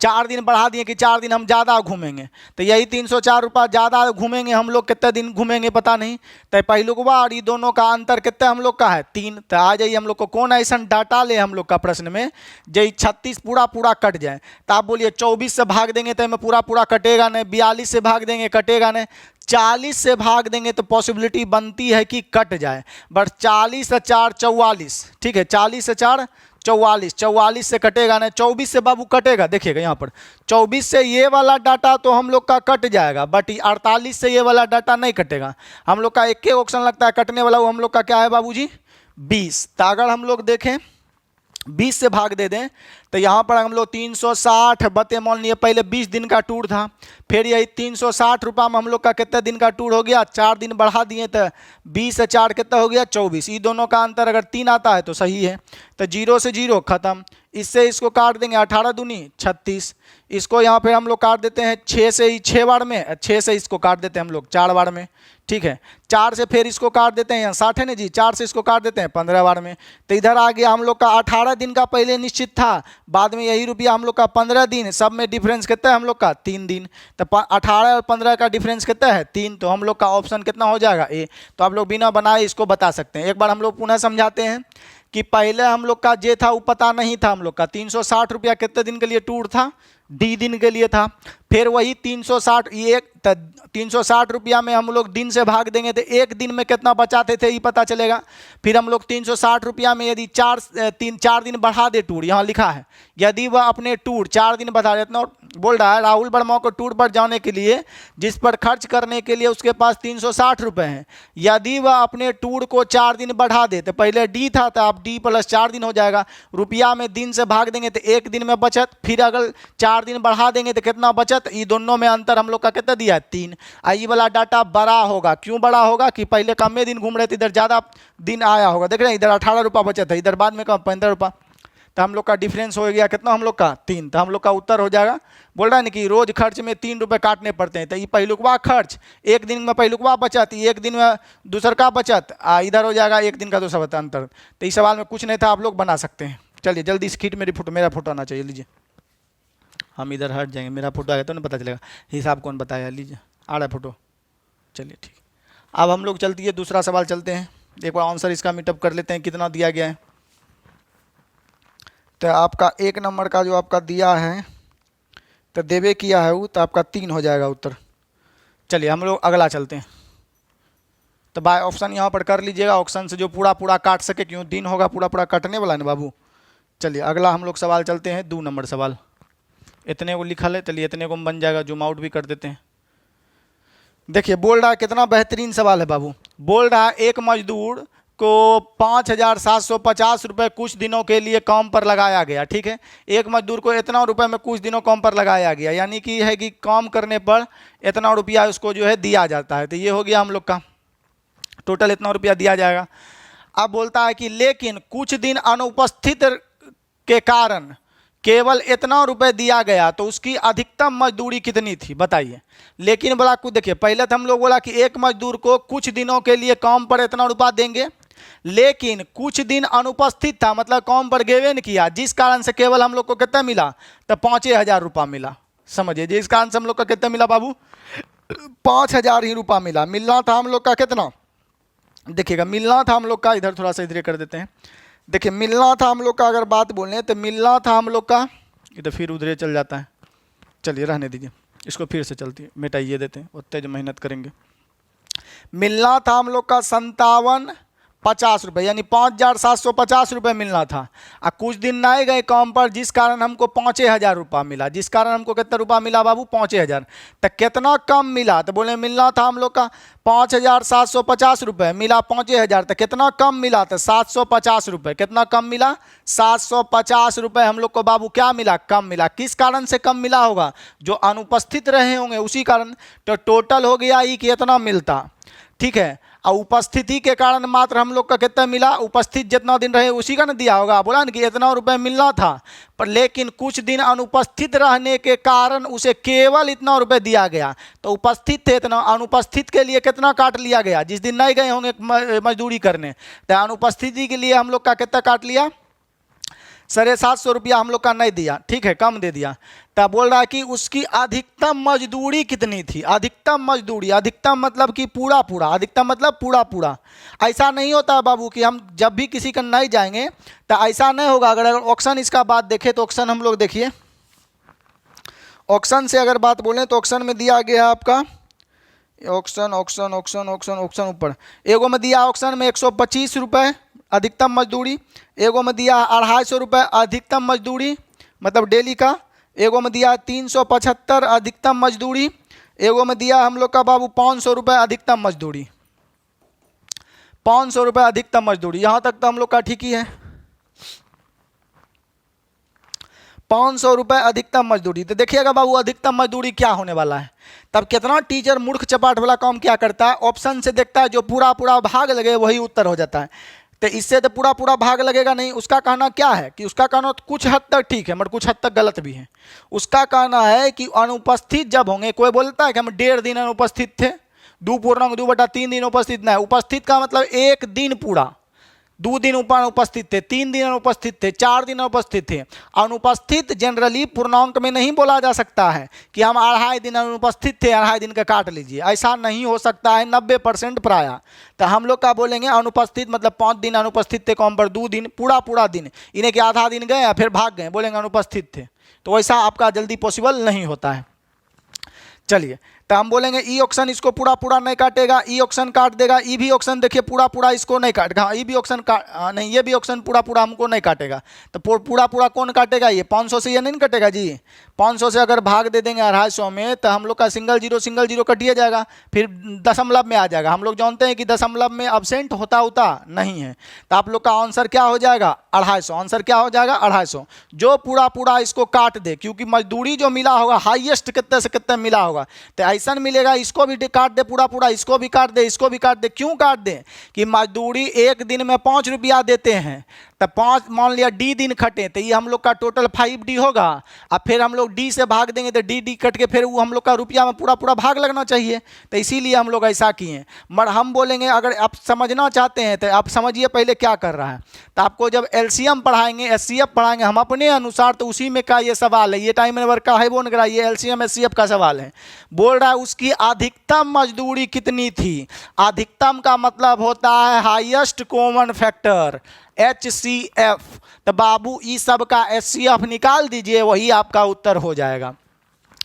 4 दिन बढ़ा दिए कि 4 दिन हम ज़्यादा घूमेंगे, तो यही 304 रुपया ज़्यादा घूमेंगे हम लोग, कितने दिन घूमेंगे पता नहीं, तो पहलुकवा और ये दोनों का अंतर कितना हम लोग का है 3। तो आ जाइए हम लोग को कौन ऐसा डाटा ले हम लोग का प्रश्न में जो 36 पूरा कट जाए, तो आप बोलिए 24 से भाग देंगे तो हमें पूरा कटेगा नहीं, 42 से भाग देंगे कटेगा नहीं, 40 से भाग देंगे तो पॉसिबिलिटी बनती है कि कट जाए, बट 40 से 4 44, ठीक है 40 से 4 44, 44 से कटेगा ना, 24 से बाबू कटेगा, देखिएगा यहाँ पर 24 से ये वाला डाटा तो हम लोग का कट जाएगा, बट 48 से ये वाला डाटा नहीं कटेगा। हम लोग का एक ही ऑप्शन लगता है कटने वाला, वो हम लोग का क्या है बाबूजी 20। तो अगर हम लोग देखें 20 से भाग दे दें तो यहाँ पर हम लोग 360 बते मान लिए, पहले 20 दिन का टूर था, फिर यही 360 रुपया में हम लोग का कितने दिन का टूर हो गया, 4 दिन बढ़ा दिए, तो 20 से 4 कितना हो गया 24, ये दोनों का अंतर अगर 3 आता है तो सही है, तो 0 से 0 खत्म, इससे इसको काट देंगे 18 दूनी 36, इसको यहाँ पे हम लोग काट देते हैं 6 से ही 6 बार में, 6 से इसको काट देते हैं हम लोग 4 बार में, ठीक है 4 से फिर इसको काट देते हैं, यहाँ 60 है ना जी, 4 से इसको काट देते हैं 15 बार में, तो इधर आ गया हम लोग का 18 दिन का पहले निश्चित था, बाद में यही रुपया हम लोग का 15 दिन, सब में डिफरेंस कितना है हम लोग का 3 दिन, तो 18 और 15 का डिफरेंस कितना है 3, तो हम लोग का ऑप्शन कितना हो जाएगा ए। तो आप लोग बिना बनाए इसको बता सकते हैं। एक बार हम लोग पुनः समझाते हैं कि पहले हम लोग का जे था वो पता नहीं था हम लोग का 360 रुपया कितने दिन के लिए टूर था, डी दिन के लिए था, फिर वही 360, ये 360 रुपया में हम लोग दिन से भाग देंगे तो एक दिन में कितना बचाते थे ये पता चलेगा। फिर हम लोग 360 रुपया में यदि 4 दिन बढ़ा दे टूर, यहाँ लिखा है यदि वह अपने टूर 4 दिन बढ़ा देते, बोल रहा है राहुल वर्मा को टूर पर जाने के लिए जिस पर खर्च करने के लिए उसके पास 360 रुपये हैं, यदि वह अपने टूर को 4 दिन बढ़ा दे तो पहले डी था तो अब डी प्लस 4 दिन हो जाएगा, रुपया में दिन से भाग देंगे तो एक दिन में बचत, फिर अगर 4 दिन बढ़ा देंगे तो कितना बचत, ये दोनों में अंतर हम लोग का कितना दिया है 3। आई वाला डाटा बड़ा होगा, क्यों बड़ा होगा कि पहले कम दिन घूम रहे थे, इधर ज़्यादा दिन आया होगा, देख रहे हैं इधर 18 रुपये बचत है, इधर बाद में कम 15 रुपये, तो हम लोग का डिफरेंस हो गया कितना हम लोग का 3, तो हम लोग का उत्तर हो जाएगा। बोल रहा है ना कि रोज खर्च में 3 रुपये काटने पड़ते हैं, तो ये पहलुकवा खर्च, एक दिन में पहलुकवा बचत, एक दिन में दूसर का बचत, इधर हो जाएगा एक दिन का दूसरा बचत अंतर। तो इस सवाल में कुछ नहीं था, आप लोग बना सकते हैं। चलिए जल्दी स्किट मेरा फोटो आना चाहिए, लीजिए हम इधर हट जाएंगे, मेरा फोटो आएगा तो ना पता चलेगा हिसाब कौन बताया, लीजिए आ रहा है फोटो। चलिए ठीक, अब हम लोग चलती है दूसरा सवाल चलते हैं, एक बार आंसर इसका मीटअप कर लेते हैं कितना दिया गया है। तो आपका 1 नंबर का जो आपका दिया है तो देवे किया है वो, तो आपका 3 हो जाएगा उत्तर। चलिए हम लोग अगला चलते हैं, तो बाय ऑप्शन यहाँ पर कर लीजिएगा, ऑप्शन से जो पूरा पूरा काट सके, क्यों दिन होगा पूरा पूरा काटने वाला ना बाबू। चलिए अगला हम लोग सवाल चलते हैं, 2 नंबर सवाल, इतने को लिखा है, चलिए इतने को बन जाएगा, जूम आउट भी कर देते हैं। देखिए बोल रहा है कितना बेहतरीन सवाल है बाबू, बोल रहा है एक मजदूर को 5,750 रुपये कुछ दिनों के लिए काम पर लगाया गया, ठीक है, एक मजदूर को इतना रुपये में कुछ दिनों काम पर लगाया गया, यानी कि है कि काम करने पर इतना रुपया उसको जो है दिया जाता है, तो ये हो गया हम लोग का टोटल इतना रुपया दिया जाएगा। अब बोलता है कि लेकिन कुछ दिन अनुपस्थित के कारण केवल इतना रुपए दिया गया, तो उसकी अधिकतम मजदूरी कितनी थी बताइए। लेकिन बोला कुछ, देखिए पहले तो हम लोग बोला कि एक मजदूर को कुछ दिनों के लिए काम पर इतना रुपया देंगे, लेकिन कुछ दिन अनुपस्थित था, मतलब काम पर गेवे नहीं किया, जिस कारण से केवल हम लोग को कितना मिला, तो 5,000 रुपया मिला। समझिए जिस कारण से हम लोग का कितना मिला बाबू, 5,000 ही रुपया मिला। मिलना था हम लोग का कितना, देखिएगा मिलना था हम लोग का, इधर थोड़ा सा इधर कर देते हैं, देखिए मिलना था हम लोग का, अगर बात बोलें तो मिलना था हम लोग का, ये तो फिर उधर चल जाता है, चलिए रहने दीजिए, इसको फिर से चलती है, मिटाइए देते हैं, उतने जो मेहनत करेंगे। मिलना था हम लोग का 5750 रुपये, यानी 5,750 रुपये मिलना था, और कुछ दिन नहीं गए काम पर, जिस कारण हमको 5,000 रुपया मिला, जिस कारण हमको कितना रुपया मिला बाबू 5,000, तो कितना कम मिला, तो बोले मिलना था हम लोग का 5,750 रुपये, मिला 5,000, तो कितना कम मिला, तो 750 रुपये, कितना कम मिला 750 रुपये हम लोग को बाबू क्या मिला, कम मिला। किस कारण से कम मिला होगा, जो अनुपस्थित रहे होंगे उसी कारण, तो टोटल हो गया ये कि इतना मिलता, ठीक है, और उपस्थिति के कारण मात्र हम लोग का कितना मिला, उपस्थित जितना दिन रहे उसी का ना दिया होगा, बोला ना कि इतना रुपए मिलना था, पर लेकिन कुछ दिन अनुपस्थित रहने के कारण उसे केवल इतना रुपए दिया गया, तो उपस्थित थे इतना, अनुपस्थित के लिए कितना काट लिया गया, जिस दिन नहीं गए होंगे मजदूरी करने, तो अनुपस्थिति के लिए हम लोग का कितना काट लिया, 750 रुपया हम लोग का नहीं दिया, ठीक है, कम दे दिया। तब बोल रहा है कि उसकी अधिकतम मजदूरी कितनी थी, अधिकतम मजदूरी, अधिकतम मतलब कि पूरा पूरा, अधिकतम मतलब पूरा पूरा। ऐसा नहीं होता बाबू कि हम जब भी किसी का नहीं जाएंगे तो ऐसा नहीं होगा। अगर ऑप्शन इसका बात देखें तो ऑप्शन हम लोग देखिए, ऑप्शन से अगर बात बोलें तो ऑप्शन में दिया गया है आपका option option option option option ऊपर एगो में दिया ऑप्शन में 125 रुपये अधिकतम मजदूरी, एगो में दिया 250 रुपये अधिकतम मजदूरी मतलब डेली का, एगो में दिया 375 अधिकतम मजदूरी, एगो में दिया हम लोग का बाबू 500 रुपये अधिकतम मजदूरी, 500 रुपये अधिकतम मजदूरी। यहाँ तक तो हम लोग का ठीक ही है, 500 रुपये अधिकतम मजदूरी। तो देखिएगा बाबू अधिकतम मजदूरी क्या होने वाला है। तब कितना टीचर मूर्ख चपाट वाला काम क्या करता है, ऑप्शन से देखता है जो पूरा पूरा भाग लगे वही उत्तर हो जाता है। तो इससे तो पूरा पूरा भाग लगेगा नहीं। उसका कहना क्या है कि उसका कहना तो कुछ हद तक ठीक है मगर कुछ हद तक गलत भी है। उसका कहना है कि अनुपस्थित जब होंगे, कोई बोलता है कि हम 1.5 दिन अनुपस्थित थे, 2.2/3 दिन उपस्थित नहीं। उपस्थित का मतलब 1 दिन पूरा, 2 दिन उपस्थित थे, 3 दिन अनुपस्थित थे, 4 दिन अनुपस्थित थे। अनुपस्थित जनरली पूर्णांक में नहीं बोला जा सकता है कि हम 2.5 दिन अनुपस्थित थे, 2.5 दिन का काट लीजिए, ऐसा नहीं हो सकता है 90% प्राय। तो हम लोग क्या बोलेंगे अनुपस्थित मतलब 5 दिन अनुपस्थित थे काम पर, 2 दिन पूरा पूरा दिन, इन्हें कि आधा दिन गए या फिर भाग गए, बोलेंगे अनुपस्थित थे। तो वैसा आपका जल्दी पॉसिबल नहीं होता है। चलिए, तो हम बोलेंगे ई ऑप्शन इसको पूरा पूरा नहीं काटेगा, ई ऑप्शन काट देगा, ई भी ऑप्शन देखिए पूरा पूरा इसको नहीं काटेगा, ई भी ऑप्शन नहीं, ये भी ऑप्शन पूरा पूरा हमको नहीं काटेगा। तो पूरा पूरा कौन काटेगा? ये 500 से ये नहीं कटेगा जी। 500 से अगर भाग दे देंगे 250 में तो हम लोग का सिंगल जीरो कटिए जाएगा, फिर दशमलव में आ जाएगा। हम लोग जानते हैं कि दशमलव में अब्सेंट होता नहीं है। तो आप लोग का आंसर क्या हो जाएगा? 250। आंसर क्या हो जाएगा? 250। जो पूरा पूरा इसको काट दे, क्योंकि मजदूरी जो मिला होगा हाईएस्ट कितने से कितने मिला होगा, तो ऐसा मिलेगा इसको भी काट दे पूरा पूरा, इसको भी काट दे, इसको भी काट दे। क्यों काट दे? कि मजदूरी एक दिन में 5 रुपया देते हैं, तो 5 मान लिया डी दिन खटे, तो ये हम लोग का टोटल 5D होगा। अब फिर हम लोग डी से भाग देंगे तो डी कट के फिर वो हम लोग का रुपया में पूरा पूरा भाग लगना चाहिए, तो इसीलिए हम लोग ऐसा किए। मगर हम बोलेंगे अगर आप समझना चाहते हैं तो आप समझिए पहले क्या कर रहा है। तो आपको जब LCM पढ़ाएंगे, SCF पढ़ाएंगे हम अपने अनुसार, तो उसी में का ये सवाल है, ये टाइम नंबर का है वो न, ये LCM SCF का सवाल है। बोल रहा है उसकी अधिकतम मजदूरी कितनी थी। अधिकतम का मतलब होता है हाईएस्ट कॉमन फैक्टर, HCF। तो बाबू ई सब का SCF निकाल दीजिए, वही आपका उत्तर हो जाएगा।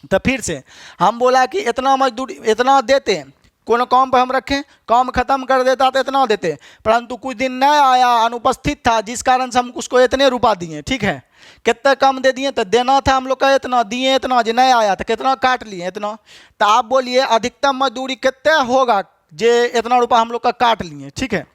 तो फिर से हम बोला कि इतना मजदूरी इतना देते, कौन कॉम पर हम रखें, कॉम खत्म कर देता तो इतना देते, परंतु कुछ दिन नहीं आया, अनुपस्थित था, जिस कारण से हम उसको इतने रुपया दिए। ठीक है, कितना कम दे दिए? तो देना था हम लोग का इतना, दिए इतना, जो नहीं आया तो कितना काट लिए? इतना। तो आप बोलिए अधिकतम मजदूरी कितना होगा जे इतना रुपया हम लोग का काट लिए। ठीक है,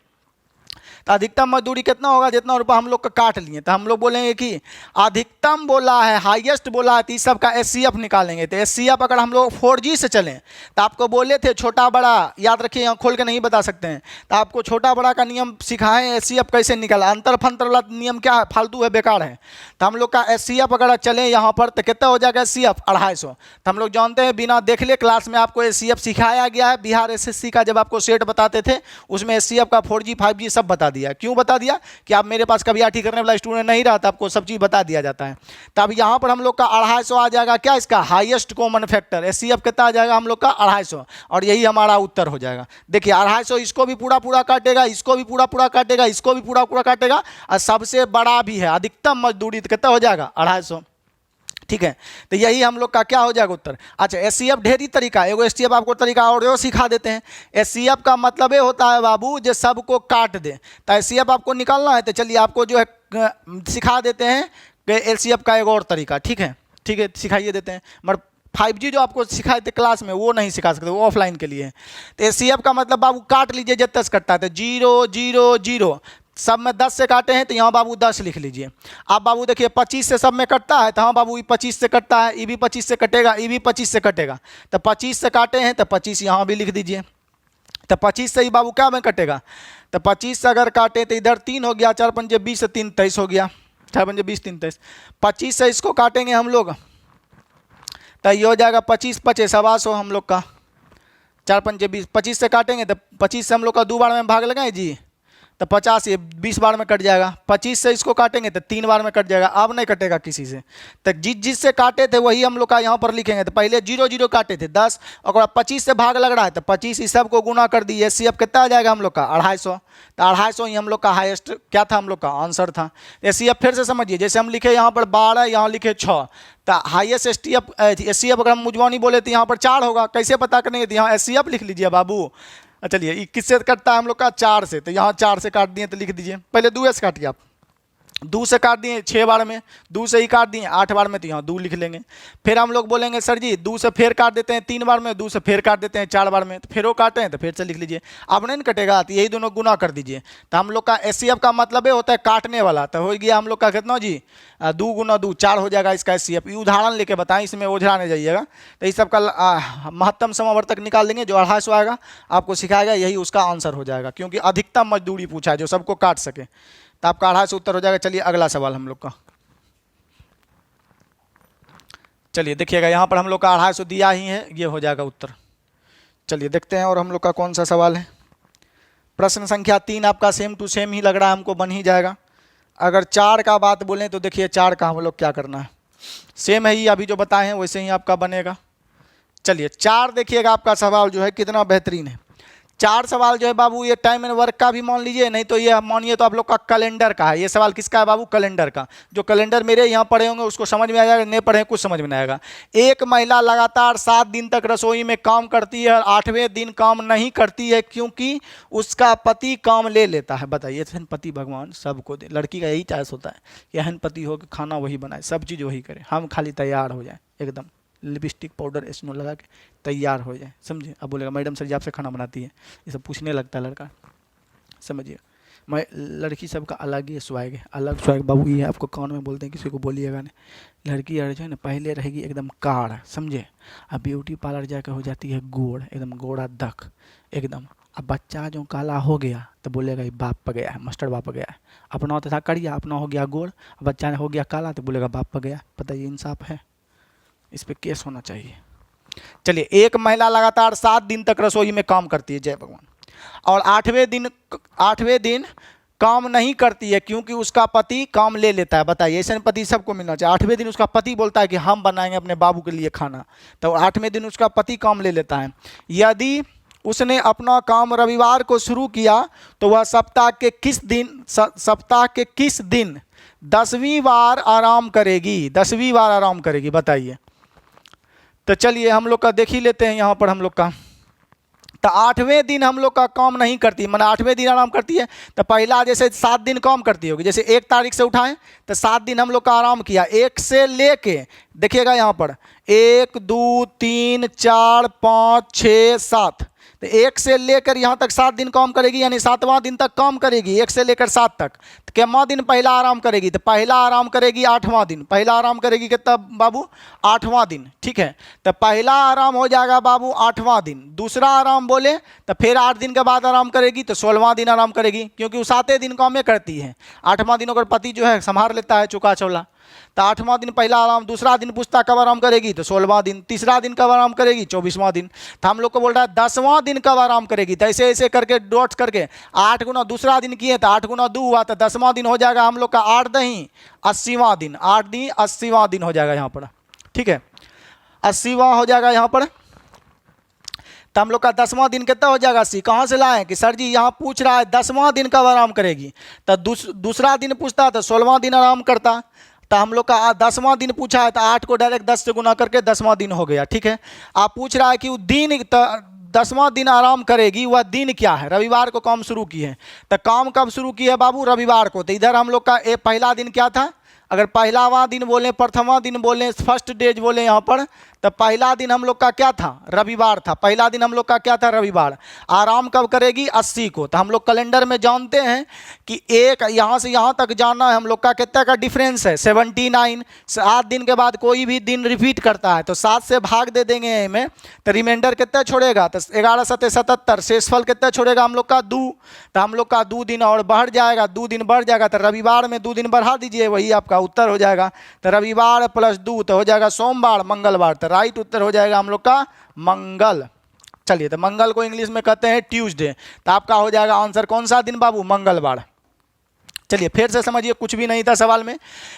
तो अधिकतम मजदूरी कितना होगा जितना रुपया हम लोग का काट लिए? तो हम लोग बोलेंगे कि अधिकतम बोला है, हाईएस्ट बोला है, तो इस सब का SCF निकालेंगे। तो SCF अगर हम लोग 4G से चलें, तो आपको बोले थे छोटा बड़ा, याद रखिए यहाँ खोल के नहीं बता सकते हैं, तो आपको छोटा बड़ा का नियम सिखाएं, SCF कैसे निकाला। अंतर फंतर वाला नियम क्या है, फालतू है, बेकार है। तो हम लोग का SCF अगर चले यहाँ पर तो कितना हो जाएगा SCF? 250। तो हम लोग जानते हैं, बिना देख ले क्लास में आपको SCF सिखाया गया है। बिहार SSC का जब आपको सेट बताते थे उसमें SCF का 4G 5G सब बता दिया। क्यों बता दिया? कि आप मेरे पास कभी आठी करने वाला स्टूडेंट नहीं रहा, तो आपको सब चीज़ बता दिया जाता है। तब यहाँ पर हम लोग का 250 आ जाएगा, क्या इसका हाईएस्ट कॉमन फैक्टर। SCF कितना आ जाएगा हम लोग का? 250, और यही हमारा उत्तर हो जाएगा। देखिए 250 इसको भी पूरा पूरा काटेगा, इसको भी पूरा पूरा काटेगा, इसको भी पूरा पूरा काटेगा, और सबसे बड़ा भी है अधिकतम मजदूरी, तो कितना हो जाएगा? 250। ठीक है, तो यही हम लोग का क्या हो जाएगा उत्तर। अच्छा, SCF ढेरी तरीका, एगो SCF आपको तरीका और सिखा देते हैं। SCF का मतलब ये होता है बाबू जो सबको काट दे। तो SCF आपको निकालना है, तो चलिए आपको जो है सिखा देते हैं कि LCF का एक और तरीका। ठीक है, ठीक है, सिखाइए देते हैं। मगर 5G जो आपको सिखाए थे क्लास में वो नहीं सिखा सकते, वो ऑफलाइन के लिए है। तो SCF का मतलब बाबू काट लीजिए जितना से कटता है, तो 0 0 0 सब में 10 से काटे हैं, तो यहाँ बाबू 10 लिख लीजिए। आप बाबू देखिए 25 से सब में कटता है, तो हाँ बाबू ये 25 से कटता है, ये भी 25 से कटेगा, ये भी 25 से कटेगा, तो 25 से काटे हैं तो 25 यहाँ भी लिख दीजिए। तो 25 से ही बाबू क्या में कटेगा? तो 25 से अगर काटे तो इधर 3 हो गया, 4 पंजे 20 से 3 23 हो गया, 4 पंजे 20 3 23। 25 से इसको काटेंगे हम लोग तो ये हो जाएगा 25 25 125 हम लोग का, 4 पंजे 20। 25 से काटेंगे तो 25 से हम लोग का 2 बार में भाग लगाए जी, तो 50 ये 20 बार में कट जाएगा। 25 से इसको काटेंगे तो 3 बार में कट जाएगा, अब नहीं कटेगा किसी से। तो जिससे काटे थे वही हम लोग का यहाँ पर लिखेंगे। तो पहले 0 0 काटे थे 10, और 25 से भाग लग रहा है तो 25 इस सब को गुना कर दिए। SCF कितना आ जाएगा हम लोग का? 250। तो 250 ही हम लोग का हाईएस्ट क्या था, हम लोग का आंसर था। SCF फिर से समझिए, जैसे हम लिखे यहाँ पर 12, यहाँ लिखे 6, तो हाईएस्ट SCF अगर हम मुजवानी बोले तो यहाँ पर 4 होगा। कैसे पता करेंगे? तो यहाँ SCF लिख लीजिए बाबू। चलिए किससे कटता है हम लोग का? 4 से, तो यहाँ 4 से काट दिए तो लिख दीजिए। पहले 2 से काटिए आप, 2 से काट दिए 6 बार में, 2 से ही काट दिए 8 बार में, तो यहाँ 2 लिख लेंगे। फिर हम लोग बोलेंगे सर जी 2 से फिर काट देते हैं 3 बार में, 2 से फिर काट देते हैं 4 बार में, तो फिर वो काटे हैं तो फिर से लिख लीजिए। अब नहीं कटेगा तो यही दोनों गुना कर दीजिए। तो हम लोग का SCF का मतलब ये होता है काटने वाला। तो हो गया हम लोग का कितना जी? 2 गुना 2 4 हो जाएगा इसका SCF। ये उदाहरण लेके बताएं, इसमें ओझरा नहीं जाइएगा। तो इस सब का महत्तम समावर्तक निकाल देंगे, जो 250 आएगा आपको सिखाएगा, यही उसका आंसर हो जाएगा, क्योंकि अधिकतम मजदूरी पूछा है जो सबको काट सके। तो आपका 250 उत्तर हो जाएगा। चलिए अगला सवाल हम लोग का, चलिए देखिएगा यहाँ पर हम लोग का 250 दिया ही है, ये हो जाएगा उत्तर। चलिए देखते हैं और हम लोग का कौन सा सवाल है। प्रश्न संख्या 3 आपका सेम टू सेम ही लग रहा है हमको, बन ही जाएगा। अगर 4 का बात बोलें तो देखिए 4 का हम लोग क्या करना है, सेम है ही, अभी जो बताए हैं वैसे ही आपका बनेगा। चलिए 4 देखिएगा आपका सवाल जो है कितना बेहतरीन है। 4 सवाल जो है बाबू ये टाइम एंड वर्क का भी मान लीजिए, नहीं तो ये मानिए तो आप लोग का कैलेंडर का है। ये सवाल किसका है बाबू? कैलेंडर का। जो कैलेंडर मेरे यहाँ पढ़े होंगे उसको समझ में आ जाएगा, नहीं पढ़े कुछ समझ में नहीं आएगा। एक महिला लगातार 7 दिन तक रसोई में काम करती है और 8वें दिन काम नहीं करती है क्योंकि उसका पति काम ले लेता है। बताइए, एहन पति भगवान सबको दे। लड़की का यही चॉइस होता है कि एहन पति हो कि खाना वही बनाए, सब चीज़ वही करे, हम खाली तैयार हो जाए, एकदम लिपस्टिक पाउडर स्नो लगा के तैयार हो जाए, समझिए। अब बोलेगा मैडम सर जी आपसे खाना बनाती है, ये सब पूछने लगता है लड़का, समझिए। मैं लड़की सबका अलग ही स्वैग है, अलग स्वैग बाबू। ये आपको कान में बोलते हैं, किसी को बोलिएगा नहीं। लड़की जो है ना पहले रहेगी एकदम काड़, समझे। अब ब्यूटी पार्लर जाकर हो जाती है गोड़, एकदम गोड़ा दक एकदम। अब बच्चा जो काला हो गया तो बोलेगा ये बाप पर गया है, मास्टर बाप पर गया है। अपना होता था करिया, अपना हो गया गोड़, बच्चा ने हो गया काला तो बोलेगा बाप पर गया। पता ये इंसाफ है? इस पर केस होना चाहिए। चलिए, एक महिला लगातार 7 दिन तक रसोई में काम करती है, जय भगवान, और 8वें दिन काम नहीं करती है क्योंकि उसका पति काम ले लेता है। बताइए, ऐसे पति सबको मिलना चाहिए। 8वें दिन उसका पति बोलता है कि हम बनाएंगे अपने बाबू के लिए खाना, तो 8वें दिन उसका पति काम ले लेता है। यदि उसने अपना काम रविवार को शुरू किया तो वह सप्ताह के किस दिन 10वीं बार आराम करेगी? 10वीं बार आराम करेगी, बताइए। तो चलिए हम लोग का देख ही लेते हैं यहाँ पर हम लोग का। तो 8वें दिन हम लोग का काम नहीं करती, मतलब 8वें दिन आराम करती है। तो पहला जैसे 7 दिन काम करती होगी, जैसे 1 तारीख से उठाएं तो 7 दिन हम लोग का आराम किया। 1 से लेके देखिएगा यहाँ पर 1 2 3 4 5 6 7, तो 1 से लेकर यहाँ तक 7 दिन काम करेगी, यानी 7वां दिन तक काम करेगी 1 से लेकर 7 तक। तो कितना दिन पहला आराम करेगी? तो पहला आराम करेगी 8वां दिन। पहला आराम करेगी कितना बाबू? 8वां दिन, ठीक है। तो पहला आराम हो जाएगा बाबू 8वां दिन। दूसरा आराम बोले तो फिर 8 दिन के बाद आराम करेगी, तो 16वां दिन आराम करेगी, क्योंकि वो 7 दिन काम में करती है। 8वां दिन अगर पति जो है संभाल लेता है चुका चौला, तो 8वां दिन पहला आराम। दूसरा दिन पूछता कब आराम करेगी? तो 16वां दिन। तीसरा दिन कब आराम करेगी? 24वां दिन। तो हम लोग को बोल रहा है 10वां दिन कब आराम करेगी? तो ऐसे ऐसे करके डॉट्स करके 8 गुना दूसरा दिन किए तो 8 गुना 2 हुआ, तो 10वां दिन हो जाएगा हम लोग का 8 दही 80वां दिन। 8 दी 80वां दिन हो जाएगा यहाँ पर, ठीक है। 80वां हो जाएगा यहाँ पर। तो हम लोग का 10वां दिन कितना हो जाएगा? 80। कहाँ से लाएं कि सर जी यहाँ पूछ रहा है 10वां दिन कब आराम करेगी, तो दूसरा दिन पूछता तो 16वां दिन आराम करता। तो हम लोग का 10वां दिन पूछा है तो 8 को डायरेक्ट 10 से गुना करके 10वां दिन हो गया, ठीक है। आप पूछ रहा है कि वो दिन 10वां दिन आराम करेगी, वह दिन क्या है? रविवार को काम शुरू की है, तो काम कब शुरू की है बाबू? रविवार को। तो इधर हम लोग का पहला दिन क्या था? अगर पहलावां दिन बोलें, प्रथमा दिन बोलें, फर्स्ट डेज बोलें यहाँ पर, तो पहला दिन हम लोग का क्या था? रविवार था। पहला दिन हम लोग का क्या था? रविवार। आराम कब करेगी? 80 को। तो हम लोग कैलेंडर में जानते हैं कि एक यहाँ से यहाँ तक जाना है हम लोग का कितना का डिफरेंस है? 79। 7 दिन के बाद कोई भी दिन रिपीट करता है तो 7 से भाग दे देंगे इनमें, तो रिमाइंडर कितना छोड़ेगा? तो 11 7 77। शेषफल कितना छोड़ेगा हम लोग का? 2। तो हम लोग का 2 दिन और बढ़ जाएगा, 2 दिन बढ़ जाएगा, तो रविवार में 2 दिन बढ़ा दीजिए, वही आपका उत्तर हो जाएगा। तो रविवार प्लस 2 तो हो जाएगा सोमवार मंगलवार। तो राइट उत्तर हो जाएगा हम लोग का मंगल। चलिए, तो मंगल को इंग्लिश में कहते हैं ट्यूसडे। तो आपका हो जाएगा आंसर कौन सा दिन बाबू? मंगलवार। चलिए फिर से समझिए, कुछ भी नहीं था सवाल में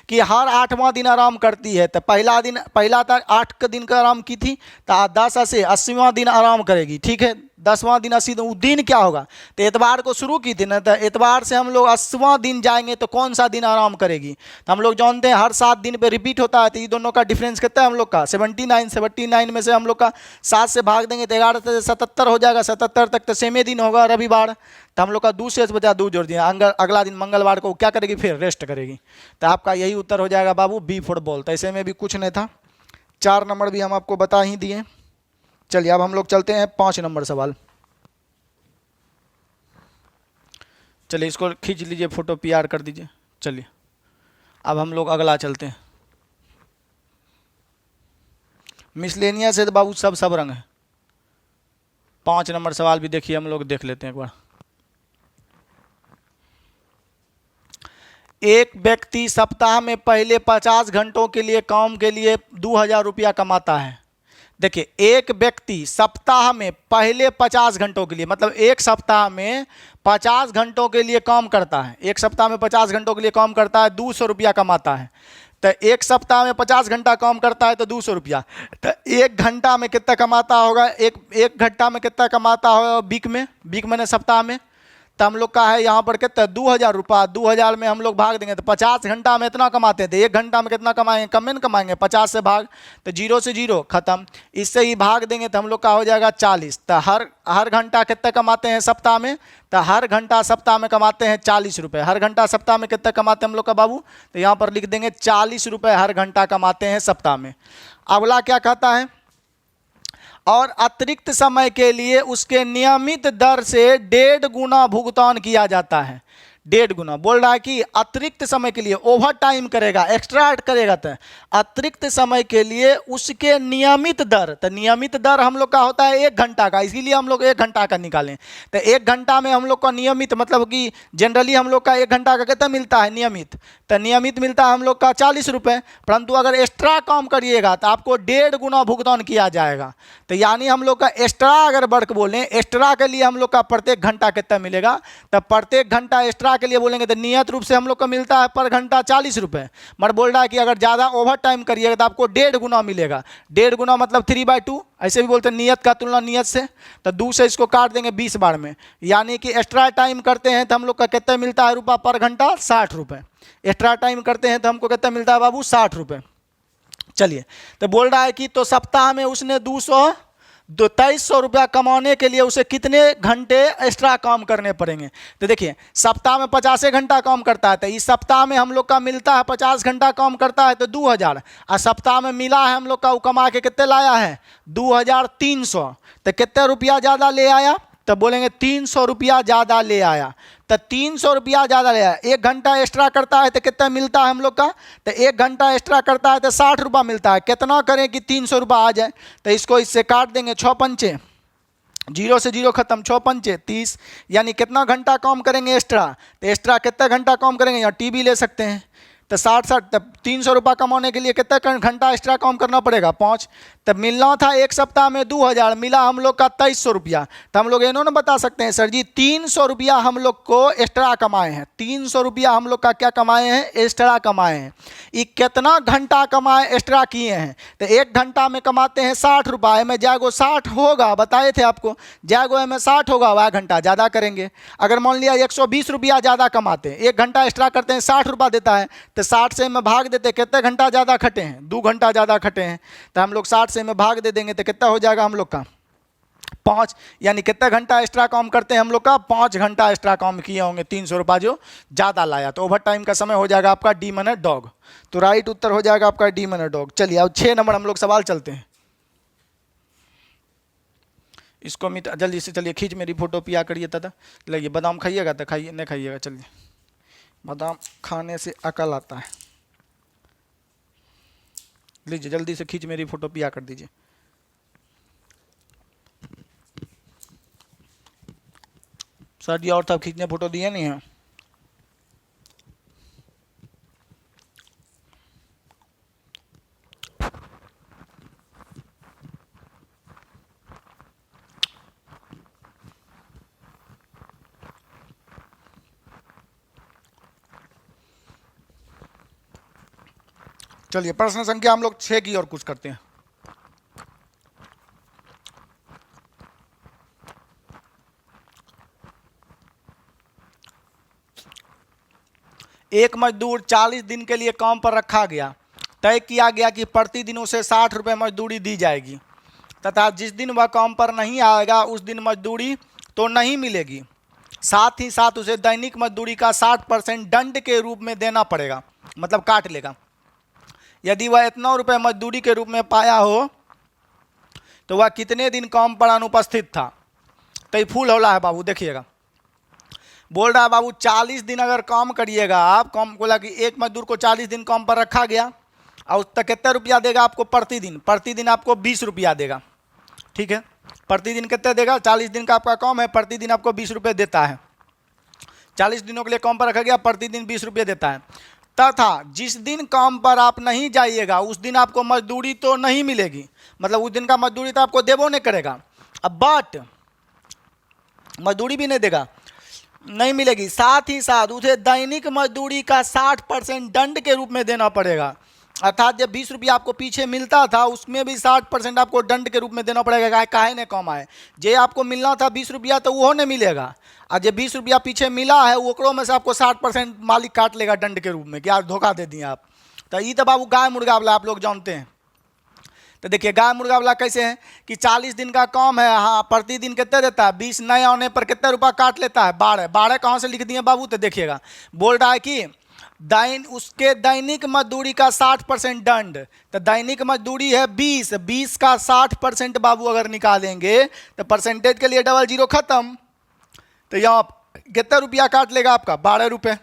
कि हर 8वां दिन आराम करती है। तो पहला था 8 दिन का आराम की थी, तो 10 से 80वां दिन आराम करेगी, ठीक है। 10वां दिन 80 दिन क्या होगा? तो एतवार को शुरू की थी ना, तो एतवार से हम लोग 80वां दिन जाएंगे तो कौन सा दिन आराम करेगी? तो हम लोग जानते हैं हर 7 दिन पे रिपीट होता है, तो ये दोनों का डिफरेंस कितना है हम लोग का? 79। 79 में से हम लोग का 7 से भाग देंगे तो 11 से 77 हो जाएगा। 77 तक तो सेम ही दिन होगा रविवार। तो हम लोग का 2 शेष बचा, 2 जोड़ दिया। अगला दिन मंगलवार को क्या करेगी? फिर रेस्ट करेगी। तो आपका यही उत्तर हो जाएगा बाबू, बी फुटबॉल। तो ऐसे में भी कुछ नहीं था, 4 नंबर भी हम आपको बता ही दिए। चलिए अब हम लोग चलते हैं 5 नंबर सवाल। चलिए इसको खींच लीजिए, फोटो PR कर दीजिए। चलिए अब हम लोग अगला चलते हैं। मिसलेनियस से तो बाबू सब रंग है। 5 नंबर सवाल भी देखिए, हम लोग देख लेते हैं एक बार। एक व्यक्ति सप्ताह में पहले 50 घंटों के लिए काम के लिए 2000 रुपया कमाता है। देखिए, एक व्यक्ति सप्ताह में पहले 50 घंटों के लिए, मतलब एक सप्ताह में 50 घंटों के लिए काम करता है। एक सप्ताह में 50 घंटों के लिए काम करता है, 200 रुपया कमाता है। तो एक सप्ताह में 50 घंटा काम करता है तो 200 रुपया। तो एक घंटा में कितना कमाता होगा, एक घंटा में कितना कमाता होगा वीक में सप्ताह में। तो हम लोग का है यहाँ पर कितना 2000 रुपया, 2000 में हम लोग भाग देंगे तो 50 घंटा में इतना कमाते थे, एक घंटा में कितना कमाएंगे, कम में कमाएंगे, 50 से भाग तो 0 से 0 खत्म। इससे ही भाग देंगे तो हम लोग का हो जाएगा 40। तो हर घंटा कितना कमाते हैं सप्ताह में, तो हर घंटा सप्ताह में कमाते हैं 40 रुपये। हर घंटा सप्ताह में कितना कमाते हैं हम लोग का बाबू, तो यहाँ पर लिख देंगे 40 रुपये हर घंटा कमाते हैं सप्ताह में। अगला क्या कहता है, और अतिरिक्त समय के लिए उसके नियमित दर से 1.5 गुना भुगतान किया जाता है। 1.5 गुना बोल रहा है कि अतिरिक्त समय के लिए, ओवर टाइम करेगा, एक्स्ट्रा करेगा, तो अतिरिक्त समय के लिए उसके नियमित दर, तो नियमित दर हम लोग का होता है 1 घंटा का, इसीलिए हम लोग 1 घंटा का निकालें। तो 1 घंटा में हम लोग का नियमित मतलब कि जनरली हम लोग का 1 घंटा का कितना मिलता है नियमित, तो नियमित मिलता है हम लोग का 40 रुपये। परंतु अगर एक्स्ट्रा काम करिएगा तो आपको 1.5 गुना भुगतान किया जाएगा। तो यानी हम लोग का एक्स्ट्रा अगर वर्क बोलें, एक्स्ट्रा के लिए हम लोग का प्रत्येक घंटा कितना मिलेगा, तो प्रत्येक घंटा एक्स्ट्रा के लिए बोलेंगे तो नियत रूप से हम लोग को मिलता है पर घंटा 40 रुपये। मगर बोल रहा है कि अगर ज़्यादा ओवर टाइम करिएगा तो आपको 1.5 गुना मिलेगा। 1.5 गुना मतलब 3/2, ऐसे भी बोलते हैं नियत का तुलना नियत से। तो 2 से इसको काट देंगे 20 बार में, यानी कि एक्स्ट्रा टाइम करते हैं तो हम लोग का कितना मिलता है रुपया पर घंटा, 60 रुपये। एक्स्ट्रा टाइम करते हैं तो हमको कितना मिलता है बाबू, 60 रुपये। चलिए, तो बोल रहा है कि तो सप्ताह में उसने 2300 रुपया कमाने के लिए उसे कितने घंटे एक्स्ट्रा काम करने पड़ेंगे। तो देखिए सप्ताह में 50 घंटा काम करता है, तो इस सप्ताह में हम लोग का मिलता है 50 घंटा काम करता है तो 2000, और सप्ताह में मिला है हम लोग का वो कमा के कितने लाया है 2300। तो कितने रुपया ज़्यादा ले आया, तो बोलेंगे 300 रुपया ज़्यादा ले आया। तो 300 रुपया ज़्यादा ले आया, 1 घंटा एक्स्ट्रा करता है तो कितना मिलता है हम लोग का, तो 1 घंटा एक्स्ट्रा करता है तो 60 रुपया मिलता है। कितना करें कि 300 रुपया आ जाए, तो इसको इससे काट देंगे, 6 पंचे 0 से 0 खत्म, 6 पंचे 30, यानी कितना घंटा काम करेंगे एक्स्ट्रा, तो एक्स्ट्रा कितना घंटा काम करेंगे, या टी भी ले सकते हैं। तो 60 तब 300 रुपया कमाने के लिए कितना घंटा एक्स्ट्रा काम करना पड़ेगा, 5। तब मिलना था एक सप्ताह में 2000, मिला हम लोग का 2300 रुपया। तो हम लोग इन्होंने बता सकते हैं सर जी 300 रुपया हम लोग को एक्स्ट्रा कमाए हैं, 300 रुपया हम लोग का क्या कमाए हैं, एक्स्ट्रा कमाए हैं। ये कितना घंटा कमाए एक्स्ट्रा किए हैं, तो 1 घंटा में कमाते हैं 60 रुपये में, जागो 60 होगा, बताए थे आपको, जागो में 60 होगा, वह घंटा ज़्यादा करेंगे। अगर मान लिया 120 रुपया ज़्यादा कमाते हैं, 1 घंटा एक्स्ट्रा करते हैं 60 रुपया देता है, तो 60 से में भाग देते, कितने घंटा ज़्यादा खटे हैं, 2 घंटा ज़्यादा खटे हैं, तो हम लोग 60 से में भाग दे देंगे तो कितना हो जाएगा हम लोग का 5, यानी कितना घंटा एक्स्ट्रा काम करते हैं हम लोग का, 5 घंटा एक्स्ट्रा काम किए होंगे, 300 रुपया जो ज़्यादा लाया। तो ओवर टाइम का समय हो जाएगा आपका डी मने डॉग। तो राइट उत्तर हो जाएगा आपका डी मने डॉग। चलिए अब 6 नंबर हम लोग सवाल चलते हैं, इसको मिटा जल्दी से, चलिए खींच मेरी फोटो पिया करिए। तथा लगिए बादाम खाइएगा तो खाइए, नहीं खाइएगा, चलिए बादाम खाने से अकल आता है। लीजिए जल्दी से खींच मेरी फोटो पिया कर दीजिए। सर जी और तब खींचने फोटो दिए नहीं है, चलिए प्रश्न संख्या हम लोग 6 की और कुछ करते हैं। एक मजदूर 40 दिन के लिए काम पर रखा गया, तय किया गया कि प्रतिदिन उसे 60 रुपये मजदूरी दी जाएगी, तथा जिस दिन वह काम पर नहीं आएगा उस दिन मजदूरी तो नहीं मिलेगी, साथ ही साथ उसे दैनिक मजदूरी का 60% दंड के रूप में देना पड़ेगा, मतलब काट लेगा। यदि वह इतना रुपये मजदूरी के रूप में पाया हो तो वह कितने दिन काम पर अनुपस्थित था। तो ये फुल होला है बाबू, देखिएगा बोल रहा है बाबू 40 दिन अगर काम करिएगा आप, काम बोला कि एक मजदूर को 40 दिन काम पर रखा गया और उस तक कितना रुपया देगा आपको प्रतिदिन, प्रतिदिन आपको 20 रुपया देगा, ठीक है। प्रतिदिन कितना देगा, 40 दिन का आपका काम है, प्रतिदिन आपको 20 रुपये देता है। 40 दिनों के लिए काम पर रखा गया, प्रतिदिन 20 रुपये देता है। तथा जिस दिन काम पर आप नहीं जाइएगा उस दिन आपको मजदूरी तो नहीं मिलेगी, मतलब उस दिन का मजदूरी तो आपको देबो नहीं करेगा, अब बट मजदूरी भी नहीं देगा, नहीं मिलेगी, साथ ही साथ उसे दैनिक मजदूरी का 60% दंड के रूप में देना पड़ेगा। अर्थात जब 20 रुपया आपको पीछे मिलता था उसमें भी 60% आपको दंड के रूप में देना पड़ेगा, काहे ने कम आए। जे आपको मिलना था 20 रुपया तो वो नहीं मिलेगा, और जब 20 रुपया पीछे मिला है ओकरों में से आपको 60% मालिक काट लेगा दंड के रूप में, क्या धोखा दे दिए आप। तो ये तो बाबू गाय मुर्गा वाला आप लोग जानते हैं। तो देखिए गाय मुर्गा वाला कैसे है कि 40 दिन का काम है, हाँ प्रतिदिन कितने देता है, 20 नए आने पर कितने रुपया काट लेता है, 12। 12 कहाँ से लिख दिए बाबू, तो देखिएगा बोल रहा है कि उसके दैनिक मजदूरी का 60% दंड। तो दैनिक मजदूरी है 20, 20 का 60% बाबू अगर निकालेंगे तो परसेंटेज के लिए डबल जीरो खत्म। तो यहाँ कितना रुपया काट लेगा आपका, 12 रुपये।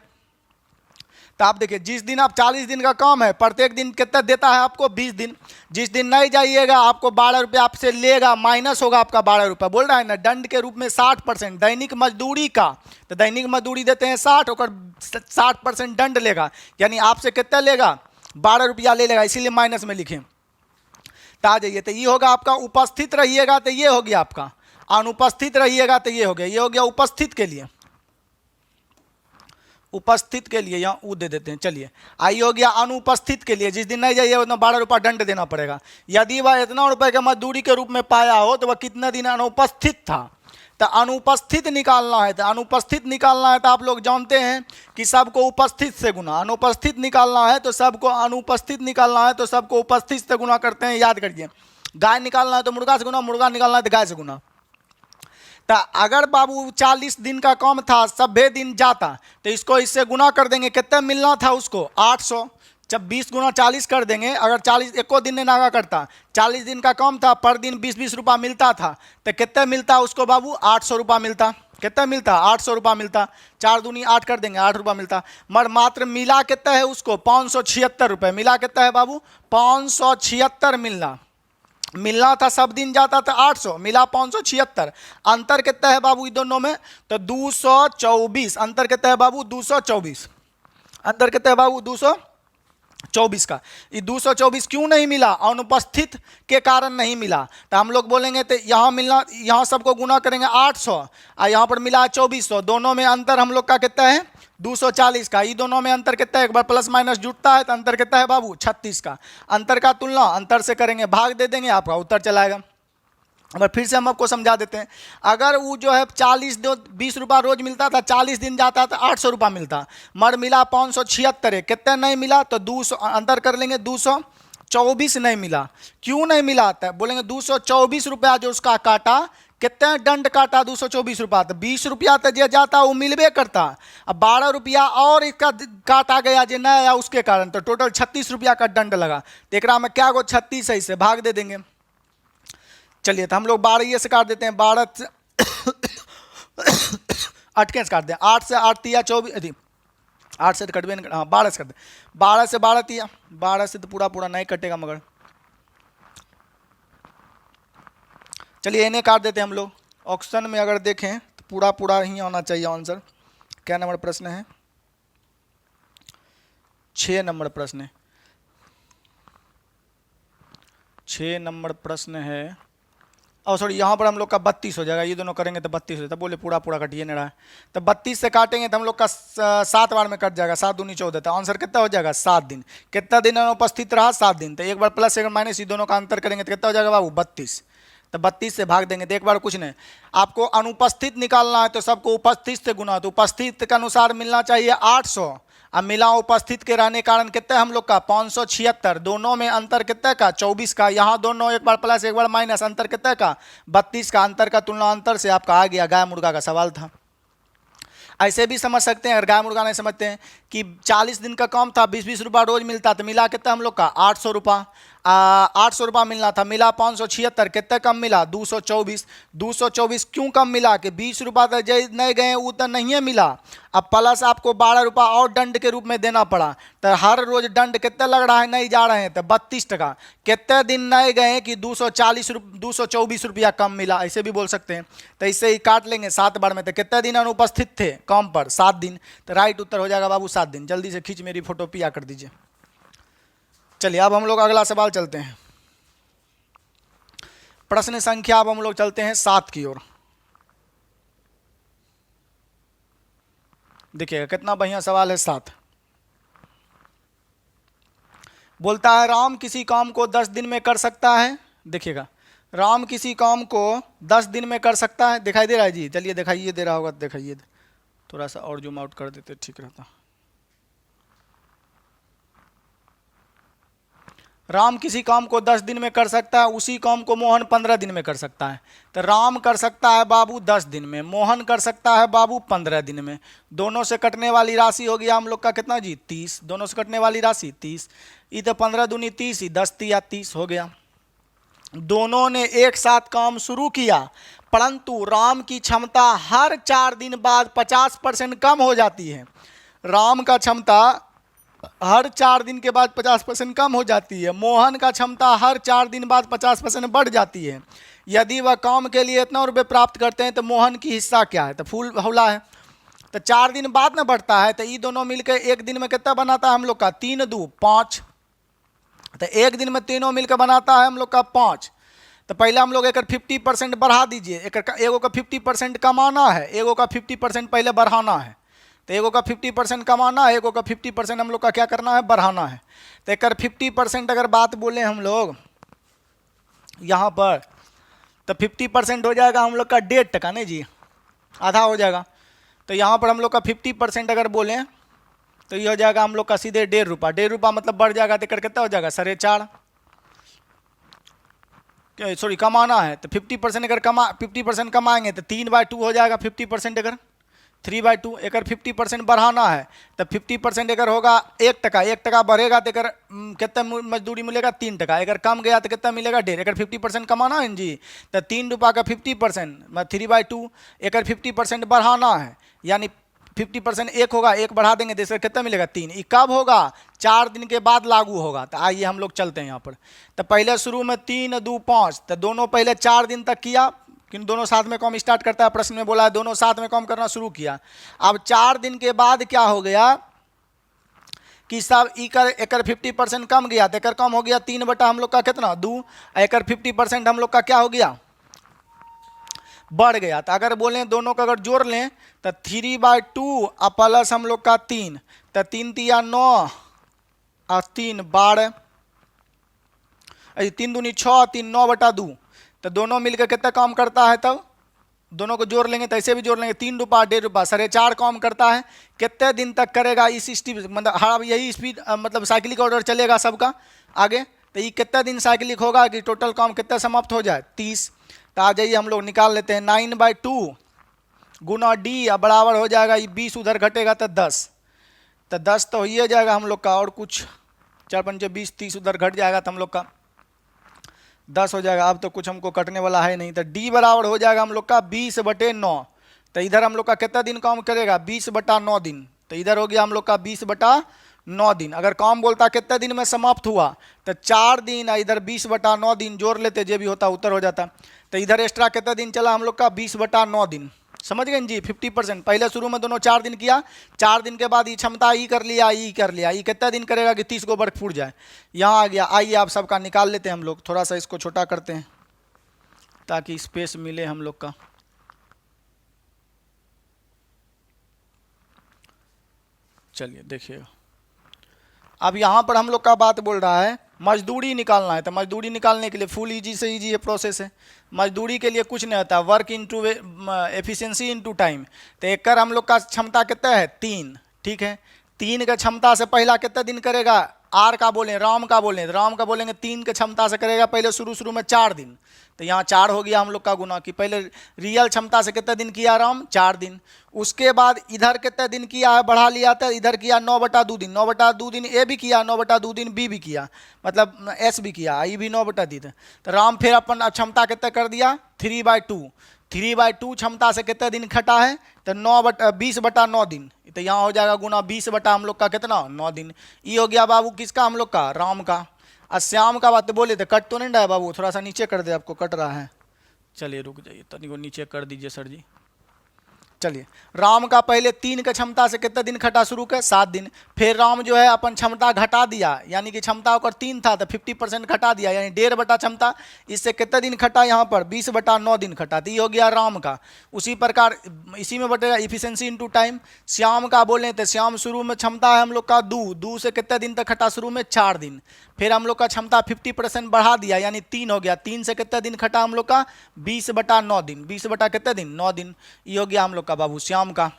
तो आप देखिए जिस दिन आप 40 दिन का काम है प्रत्येक दिन कितना देता है आपको, 20 दिन। जिस दिन नहीं जाइएगा आपको 12 रुपये आपसे लेगा, माइनस होगा आपका 12 रुपये। बोल रहा है ना दंड के रूप में 60% दैनिक मजदूरी का। तो दैनिक मजदूरी देते हैं 60 और 60% दंड लेगा, यानी आपसे कितना लेगा, 12 रुपया ले लेगा, इसीलिए माइनस में लिखें। तो आ जाइए, तो ये होगा आपका उपस्थित रहिएगा, तो ये हो गया आपका अनुपस्थित रहिएगा, तो ये हो गया, ये हो गया उपस्थित के लिए। उपस्थित के लिए यहाँ ऊ दे देते हैं। चलिए आई हो गया अनुपस्थित के लिए, जिस दिन नहीं जाइए उतना 12 रुपया दंड देना पड़ेगा। यदि वह इतना रुपए के मजदूरी के रूप में पाया हो तो वह कितने दिन अनुपस्थित था। तो अनुपस्थित निकालना है, तो अनुपस्थित निकालना है तो आप लोग जानते हैं कि सबको उपस्थित से गुना, अनुपस्थित निकालना है तो सबको अनुपस्थित निकालना है तो सबको उपस्थित से गुना करते हैं, याद करिए। गाय निकालना है तो मुर्गा से गुना, मुर्गा निकालना है तो गाय से गुना। तो अगर बाबू 40 दिन का काम था, सभे दिन जाता, तो इसको इससे गुना कर देंगे, कितना मिलना था उसको 800। जब 20 गुना 40 कर देंगे, अगर 40 एको दिन ने नागा करता, 40 दिन का काम था, पर दिन 20-20 रुपया मिलता था, तो कितना मिलता उसको बाबू, 800 रुपया मिलता। कितना मिलता, 800 रुपया मिलता। 4 दूनी 8 कर देंगे, 8 रुपया मिलता। मगर मात्र मिला कितना है उसको, 576 रुपये मिला। कितना है बाबू, 576 मिलना था, सब दिन जाता था 800, मिला 576। अंतर कितना है बाबू दोनों में, तो 224। अंतर कितना है बाबू, 224। अंतर कितना है बाबू, 224 का। ये 224 क्यों नहीं मिला, अनुपस्थित के कारण नहीं मिला। तो हम लोग बोलेंगे तो यहाँ मिलना, यहाँ सबको गुना करेंगे 800 और यहाँ पर मिला 2400, दोनों में अंतर हम लोग का कितना है, 240 का। ये दोनों में अंतर कितना है, एक बार प्लस माइनस जुटता है तो अंतर कितना है बाबू, 36 का। अंतर का तुलना अंतर से करेंगे, भाग दे देंगे, आपका उत्तर चला आएगा। अब फिर से हम आपको समझा देते हैं। अगर वो जो है 20 रुपया रोज मिलता था, 40 दिन जाता तो 800 रुपया मिलता, मर मिला 576, कितना नहीं मिला, तो 200 अंतर कर लेंगे, 224 नहीं मिला। क्यों नहीं मिला था, बोलेंगे 224 रुपया जो उसका काटा, कितना दंड काटा, 224 रुपया। तो 20 रुपया तो जो जाता वो मिलबे करता, अब 12 रुपया और इसका काटा गया जो नहीं आया उसके कारण, तो टोटल 36 रुपया का दंड लगा। तो एक में क्या गो 36 है, इससे भाग दे देंगे। चलिए तो हम लोग 12 से काट देते हैं, 12 से 8 से काट दें, 8 से 8 तिया 24, 8 से तो कटबे नहीं, हाँ 12 से कर दें, 12 से 12 तिया, 12 से तो पूरा पूरा नहीं कटेगा, मगर चलिए इन्हें काट देते हैं हम लोग। ऑप्शन में अगर देखें तो पूरा पूरा ही होना चाहिए आंसर। क्या नंबर प्रश्न है, 6 नंबर प्रश्न है, 6 नंबर प्रश्न है। और सॉरी यहाँ पर हम लोग का 32 हो जाएगा, ये दोनों करेंगे तो 32 हो जाता, बोले पूरा पूरा कटिए नहीं रहा है। तो 32 से काटेंगे तो हम लोग का 7 बार में कट जाएगा, 7 दूनी 14, तो आंसर कितना हो जाएगा, 7 दिन। कितना दिन अनुपस्थित रहा, 7 दिन। तो एक बार प्लस एक बार माइनस, ये दोनों का अंतर करेंगे तो कितना हो जाएगा बाबू, 32। तो 32 से भाग देंगे, तो एक बार कुछ नहीं, आपको अनुपस्थित निकालना है तो सबको उपस्थित से गुना, तो उपस्थित के अनुसार मिलना चाहिए 800, अब मिला उपस्थित के रहने कारण कितना हम लोग का 576, दोनों में अंतर कितना का 24 का। यहाँ दोनों एक बार प्लस एक बार माइनस, अंतर कितना का 32 का। अंतर का तुलना अंतर से आपका आ गया, गाय मुर्गा का सवाल था। ऐसे भी समझ सकते हैं, अगर गाय मुर्गा नहीं समझते हैं कि 40 दिन का काम था, 20-20 रुपया रोज मिलता, तो मिला कितना हम लोग का 800 रुपया। 800 रुपया मिलना था, मिला 576, कितना कम मिला 224। 224 क्यों कम मिला कि 20 रुपया तो जय नहीं गए वो तो नहीं मिला, अब प्लस आपको 12 रुपया और दंड के रूप में देना पड़ा। तो हर रोज दंड कितना लग रहा है, नहीं जा रहे हैं तो 32 टका। कितने दिन नहीं गए कि 224 रुपया कम मिला, ऐसे भी बोल सकते हैं। तो इससे ही काट लेंगे 7 बार में, तो कितने दिन अनुपस्थित थे काम पर, 7 दिन। तो राइट उत्तर हो जाएगा बाबू 7 दिन। जल्दी से खींच मेरी फोटो पिया कर दीजिए। चलिए अब हम लोग अगला सवाल चलते हैं, प्रश्न संख्या अब हम लोग चलते हैं 7 की ओर। देखिएगा कितना बढ़िया सवाल है 7। बोलता है राम किसी काम को 10 दिन में कर सकता है। देखिएगा, राम किसी काम को 10 दिन में कर सकता है। दिखाई दे रहा है जी? चलिए दिखाइए, दे रहा होगा तो दिखाइए, थोड़ा सा और जूम आउट कर देते ठीक रहता। राम किसी काम को 10 दिन में कर सकता है, उसी काम को मोहन 15 दिन में कर सकता है। तो राम कर सकता है बाबू 10 दिन में, मोहन कर सकता है बाबू 15 दिन में। दोनों से कटने वाली राशि हो गया हम लोग का कितना जी? 30। दोनों से कटने वाली राशि 30। ये तो 15 दूनी 30 ही, 10 या 30 हो गया। दोनों ने एक साथ काम शुरू किया, परंतु राम की क्षमता हर 4 दिन बाद 50% कम हो जाती है। राम का क्षमता हर 4 दिन के बाद 50% कम हो जाती है। मोहन का क्षमता हर 4 दिन बाद 50% बढ़ जाती है। यदि वह काम के लिए इतना रुपये प्राप्त करते हैं तो मोहन की हिस्सा क्या है? तो फूल हौला है। तो 4 दिन बाद ना बढ़ता है, तो ये दोनों मिलकर एक दिन में कितना बनाता है हम लोग का? 3 2 5। तो एक दिन में तीनों मिलकर बनाता है हम लोग का 5। तो पहले हम लोग एक 50% बढ़ा दीजिए। एगो का 50% कमाना है, एगो का 50% पहले बढ़ाना है। तो एगो का 50% कमाना है, एगो का 50% हम लोग का क्या करना है? बढ़ाना है। तो एक 50% अगर बात बोले हम लोग यहाँ पर, तो 50% हो जाएगा हम लोग का 1.5 टका, नहीं जी? आधा हो जाएगा। तो यहाँ पर हम लोग का 50% अगर बोलें तो ये हो जाएगा हम लोग का सीधे 1.5 रुपया। 1.5 रुपया मतलब बढ़ जाएगा तो कितना हो जाएगा? 4.5। सॉरी, कमाना है तो 50% अगर 50% कमाएंगे तो 3/2 हो जाएगा 50%। अगर 3/2 एक 50% बढ़ाना है तो 50% अगर होगा 1 टका, 1 टका बढ़ेगा तो एक कितना मजदूरी मिलेगा? 3 टका। अगर कम गया तो कितना मिलेगा? 1.5। अगर 50% कमाना है जी तो 3 रुपया का 50% 3/2। एक 50% बढ़ाना है, यानी 50% एक होगा, एक बढ़ा देंगे तो इसका कितना मिलेगा? 3। ये कब होगा? 4 दिन के बाद लागू होगा। तो आइए हम लोग चलते हैं यहाँ पर। तो पहले शुरू में 3 2 5, तो दोनों पहले 4 दिन तक किया, किन दोनों साथ में काम स्टार्ट करता है? प्रश्न में बोला है दोनों साथ में काम करना शुरू किया। अब 4 दिन के बाद क्या हो गया कि साहब एक 50% कम गया, तो एक कम हो गया 3 बटा हम लोग का कितना? 2। एक 50% हम लोग का क्या हो गया? बढ़ गया। तो अगर बोले दोनों का अगर जोड़ लें तो 3/2 प्लस हम लोग का 3, तो 3 तिया 9 और 3 12, 3 दूनी 6, 3 9/2। तो दोनों मिलकर कितना काम करता है? तब दोनों को जोड़ लेंगे तो ऐसे भी जोड़ लेंगे, 3 रुपया 1.5 रुपया 4.5 काम करता है। कितने दिन तक करेगा इस स्पीड? मतलब हाँ, यही स्पीड मतलब साइकिलिक ऑर्डर चलेगा सबका आगे। तो ये कितना दिन साइकिलिक होगा कि टोटल काम कितना समाप्त हो जाए? 30। तो आ जाइए हम लोग निकाल लेते हैं। 9/2 गुना डी बराबर हो जाएगा, ये 20 उधर घटेगा तो 10। तो 10 तो ही जाएगा हम लोग का, और कुछ 4 5 20 30 उधर घट जाएगा तो हम लोग का 10 हो जाएगा। अब तो कुछ हमको कटने वाला है नहीं। तो डी बराबर हो जाएगा हम लोग का 20/9। तो इधर हम लोग का कितना दिन काम करेगा? 20/9 दिन। तो इधर हो गया हम लोग का 20/9 दिन। अगर काम बोलता कितने दिन में समाप्त हुआ तो 4 दिन, इधर 20/9 दिन जोड़ लेते, जो भी होता उत्तर हो जाता। तो इधर एक्स्ट्रा कितना दिन चला हम लोग का? 20/9 दिन। समझ गए जी? 50%। पहले शुरू में दोनों 4 दिन किया, 4 दिन के बाद ये क्षमता ई कर लिया, ई कर लिया। ये कितना दिन करेगा कि 30 को बर्फ फूट जाए? यहाँ आ गया। आइए आप सबका निकाल लेते हैं हम लोग, थोड़ा सा इसको छोटा करते हैं ताकि स्पेस मिले हम लोग का। चलिए देखिएगा, अब यहाँ पर हम लोग का बात बोल रहा है मजदूरी निकालना है। तो मजदूरी निकालने के लिए फुल इजी से इजी है प्रोसेस है। मजदूरी के लिए कुछ नहीं होता, work into efficiency into time. तो एक हम लोग का क्षमता कितना है? 3। ठीक है, 3 का क्षमता से पहला कितना दिन करेगा? आर का बोलें, राम का बोलें, राम का बोलेंगे 3 के क्षमता से करेगा पहले शुरू में 4 दिन। तो यहाँ 4 हो गया हम लोग का गुना, कि पहले रियल क्षमता से कितने दिन किया राम? 4 दिन। उसके बाद इधर कितने दिन किया है? बढ़ा लिया था, इधर किया 9/2 दिन। 9/2 दिन ए भी किया, 9/2 दिन बी भी किया, मतलब एस भी किया, आई भी 9/2 दिन। तो राम फिर अपन क्षमता कितना कर दिया? 3/2। 3/2 क्षमता से कितने दिन खटा है? तो 20/9 दिन। तो यहाँ हो जाएगा गुना 20 बटा हम लोग का कितना? 9 दिन। ये हो गया बाबू किसका? हम लोग का राम का। और श्याम का बात बोले तो कट तो नहीं रहा है बाबू, थोड़ा सा नीचे कर दे, आपको कट रहा है। चलिए रुक जाइए, तनिक नीचे कर दीजिए सर जी। चलिए, राम का पहले 3 का क्षमता से कितने दिन घटा शुरू के 7 दिन। फिर राम जो है अपन क्षमता घटा दिया, यानी कि क्षमता और 3 था तो 50% घटा दिया, यानी 1.5 बटा क्षमता। इससे कितने दिन घटा यहाँ पर 20/9 दिन घटा, तो ये हो गया राम का। उसी प्रकार इसी में बटेगा इफिशिएंसी इनटू टाइम। श्याम का बोले तो श्याम शुरू में क्षमता है हम लोग का 2 से कितने दिन तक घटा शुरू में 4 दिन। फिर हम लोग का क्षमता 50% बढ़ा दिया, यानी 3 हो गया। 3 से कितने दिन घटा हम लोग का 20/9 दिन। 20 बटा कितने दिन 9 दिन। ये हो गया हम लोग का बाबू श्याम का।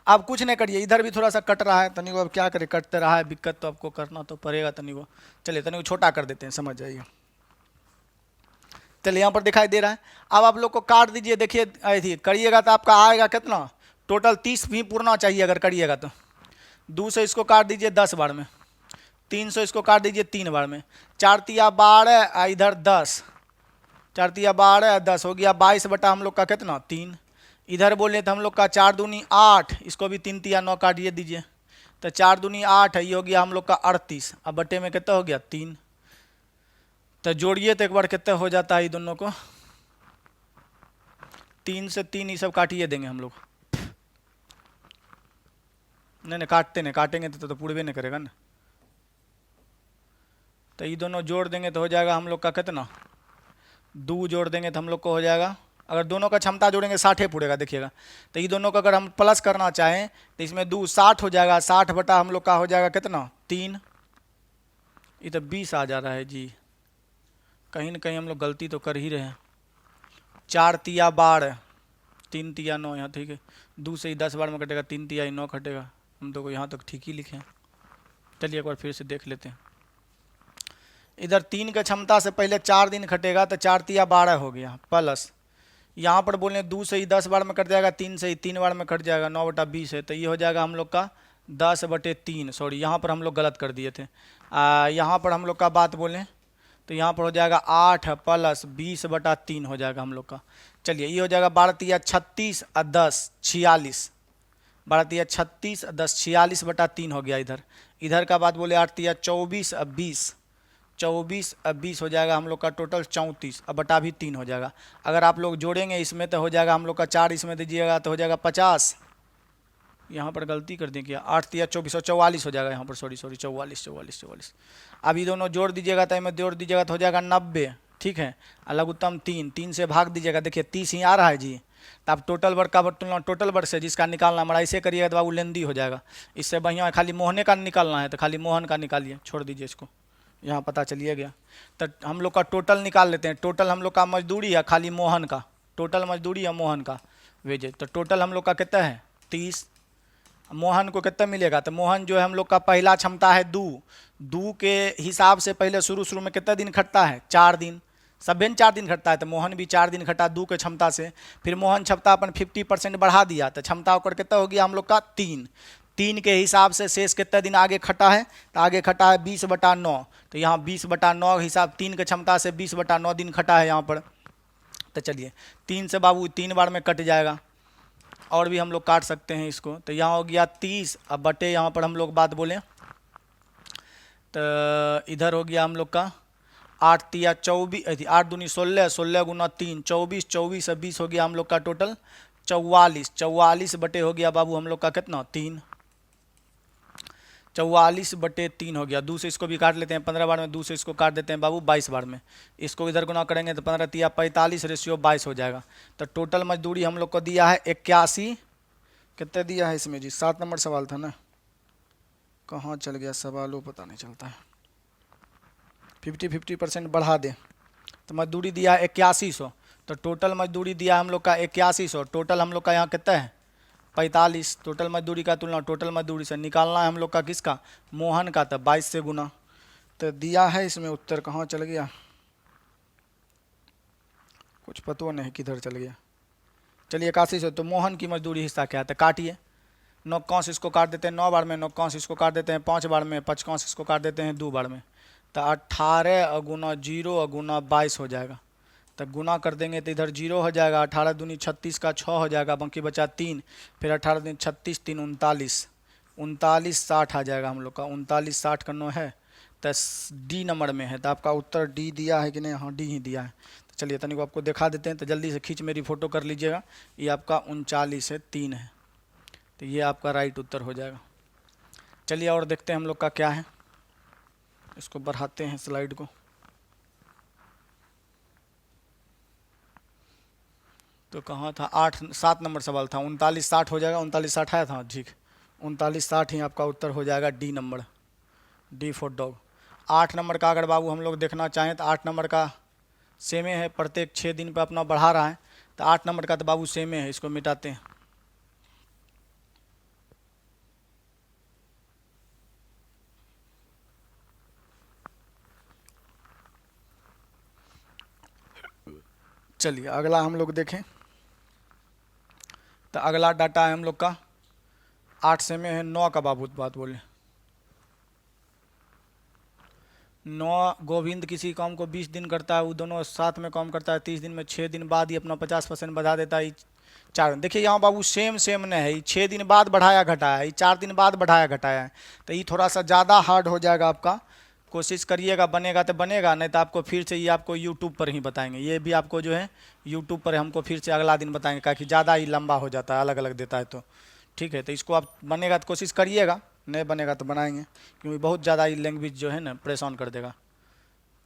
अब कुछ नहीं करिए, इधर भी थोड़ा सा कट रहा है तनिको, अब क्या करें, कटते रहा है, दिक्कत तो आपको करना तो पड़ेगा तनिको। चलिए तनिको छोटा कर देते हैं, समझ जाइए। चलिए यहाँ पर दिखाई दे रहा है। अब आप लोग को काट दीजिए, देखिए थी करिएगा तो आपका आएगा कितना, टोटल 30 भी पूरना चाहिए अगर करिएगा तो। 2 से इसको काट दीजिए 10 बार में, 3 से इसको काट दीजिए 3 बार में, 4 तिया 12 इधर 10, 4 तिया 12 10 हो गया 22 बटा हम लोग का कितना 3। इधर बोले तो हम लोग का 4 दूनी 8, इसको भी 3 तिया 9 काटिए दीजिए, तो 4 दूनी 8 है, ये हो गया हम लोग का 38। अब बटे में कितना हो गया 3, तो जोड़िए तो एक बार कितना हो जाता है ये दोनों को, 3 से 3 ये सब काटिए देंगे हम लोग। नहीं काटते नहीं, काटेंगे तो पूरे नहीं करेगा ना। तो ये दोनों जोड़ देंगे तो हो जाएगा हम लोग का कितना 2 जोड़ देंगे तो हम लोग को हो जाएगा, अगर दोनों का क्षमता जोड़ेंगे 60 पूरेगा देखिएगा। तो ये दोनों का अगर हम प्लस करना चाहें तो इसमें 2 60 हो जाएगा, 60 बटा हम लोग का हो जाएगा कितना 3। ये तो 20 आ जा रहा है जी, कहीं ना कहीं हम लोग गलती तो कर ही रहे हैं। 4 तिया 12, 3 तिया 9, यहाँ ठीक है। 2 से ही 10 बार में कटेगा, 3 तिया 9 कटेगा, हम तो यहाँ तक ठीक ही लिखे हैं। चलिए एक बार फिर से देख लेते हैं। इधर 3 का क्षमता से पहले 4 दिन घटेगा तो 4 तिया 12 हो गया, प्लस यहाँ पर बोले 2 से ही 10 बार में कट जाएगा, 3 से ही 3 बार में कट जाएगा, 9 बटा 20 है, तो ये हो जाएगा हम लोग का 10/3। सॉरी यहाँ पर हम लोग गलत कर दिए थे, यहाँ पर हम लोग का बात बोलें तो यहाँ पर हो जाएगा 8 प्लस 20/3 हो जाएगा हम लोग का। चलिए ये हो जाएगा 12 तिया 36 और 10 46, 12 तिया 36 10 46/3 हो गया। इधर का बात बोले 8 तिया 24 और 20, 24 और 20 हो जाएगा हम लोग का टोटल 34, अब बटा भी 3 हो जाएगा। अगर आप लोग जोड़ेंगे इसमें तो हो जाएगा हम लोग का 4 इसमें दीजिएगा तो हो जाएगा 50। यहाँ पर गलती कर दें क्या, 8 तिया 24 और 44 हो जाएगा यहाँ पर, सॉरी 44। अब ये दोनों जोड़ दीजिएगा तो इनमें जोड़ दीजिएगा तो हो जाएगा 90, ठीक है। लघुत्तम 3 से भाग दीजिएगा, देखिए 30 ही आ रहा है जी। तो आप टोटल वर्ग का तुलना टोटल वर्ग से जिसका निकालना हमारा ऐसे करिएगा तो बाबू लेंदी हो जाएगा। इससे बढ़िया खाली मोहने का निकालना है तो खाली मोहन का निकालिए, छोड़ दीजिए इसको, यहाँ पता चलिए गया। तो हम लोग का टोटल निकाल लेते हैं। टोटल हम लोग का मजदूरी है खाली मोहन का, टोटल मजदूरी है मोहन का वेजेज, तो टोटल हम लोग का कितना है 30। मोहन को कितना मिलेगा, तो मोहन जो है हम लोग का पहला क्षमता है 2 के हिसाब से पहले शुरू में कितना दिन घटता है 4 दिन, सभी 4 दिन घटता है, तो मोहन भी 4 दिन घटा 2 के क्षमता से। फिर मोहन क्षमता अपन 50% बढ़ा दिया, तो क्षमता होकर कितना हो गया हम लोग का 3 के हिसाब से शेष कितना दिन आगे खटा है, तो आगे खटा है 20/9, तो यहाँ 20/9 हिसाब 3 के क्षमता से 20/9 दिन खटा है यहाँ पर। तो चलिए 3 से बाबू 3 बार में कट जाएगा, और भी हम लोग काट सकते हैं इसको। तो यहाँ हो गया 30, अब बटे यहाँ पर हम लोग बात बोलें तो इधर हो गया हम लोग का 8 तिया 24, 8 दूनी 16, 16 गुना 3 24, 24 और 20 हो गया हम लोग का टोटल 44। 44 बटे हो गया बाबू हम लोग का कितना 3, 44/3 हो गया। 2 से इसको भी काट लेते हैं 15 बार में, 2 से इसको काट देते हैं बाबू 22 बार में। इसको इधर गुना करेंगे तो 15 तिया 45 रेशियो 22 हो जाएगा। तो टोटल मजदूरी हम लोग को दिया है 81, कितने दिया है इसमें जी, 7 नंबर सवाल था ना, कहाँ चल गया सवाल वो पता नहीं चलता है। 50% बढ़ा दे तो मजदूरी दिया है 8100, तो टोटल मजदूरी दिया हम लोग का 8100। टोटल हम लोग का यहाँ कितना है 45। टोटल मजदूरी का तुलना टोटल मजदूरी से निकालना है हम लोग का किसका मोहन का, तो 22 से गुना। तो दिया है इसमें उत्तर, कहाँ चल गया कुछ पता नहीं किधर चल गया। चलिए 8100, तो मोहन की मजदूरी हिस्सा क्या है, तो काटिए 9 कौंस इसको काट देते हैं 9 बार में, 9 कौंस इसको काट देते हैं 5 बार में, 5 कौंस इसको काट देते हैं 2 बार में। तो 18 गुना 0 गुना 22 हो जाएगा। तब गुना कर देंगे तो इधर 0 हो जाएगा, 18 दूनी 36 का 6 हो जाएगा, बाकी बचा 3, फिर 18 दूनी 36 3 39, 39 60 आ जाएगा हम लोग का। 39 60 का 9 है, तो डी नंबर में है, तो आपका उत्तर डी दिया है कि नहीं, हाँ डी ही दिया है। चलिए तनिक आपको दिखा देते हैं, तो जल्दी से खींच मेरी फ़ोटो कर लीजिएगा। ये आपका 39 से 3 है, तो ये आपका राइट उत्तर हो जाएगा। चलिए और देखते हैं हम लोग का क्या है। इसको बढ़ाते हैं स्लाइड को। तो कहाँ था, 7 नंबर सवाल था। 39-60 हो जाएगा। 39-60 आया था, ठीक। 39-60 ही आपका उत्तर हो जाएगा, D number, D for dog. 8 number का अगर बाबू हम लोग देखना चाहें तो 8 नंबर का सेमे है, प्रत्येक 6 दिन पे अपना बढ़ा रहा है, तो 8 नंबर का तो बाबू सेमे है, इसको मिटाते हैं। चलिए अगला हम लोग देखें, तो अगला डाटा है हम लोग का 8 सेमे है, 9 का बाबू बात बोले। 9 गोविंद किसी काम को 20 दिन करता है, वो दोनों साथ में काम करता है 30 दिन में, 6 दिन बाद ही अपना 50% बढ़ा देता है। 4 देखिए यहाँ बाबू सेम सेम नहीं है, ये 6 दिन बाद बढ़ाया घटाया है, ये 4 दिन बाद बढ़ाया घटाया है, तो ये थोड़ा सा ज़्यादा हार्ड हो जाएगा आपका। कोशिश करिएगा, बनेगा तो बनेगा, नहीं तो आपको फिर से ये आपको यूट्यूब पर ही बताएंगे। ये भी आपको जो है यूट्यूब पर हमको फिर से अगला दिन बताएंगे, क्योंकि ज़्यादा ही लंबा हो जाता है, अलग अलग देता है। तो ठीक है, तो इसको आप बनेगा तो कोशिश करिएगा, नहीं बनेगा तो बनाएंगे, क्योंकि बहुत ज़्यादा ये लैंग्वेज जो है ना परेशान कर देगा।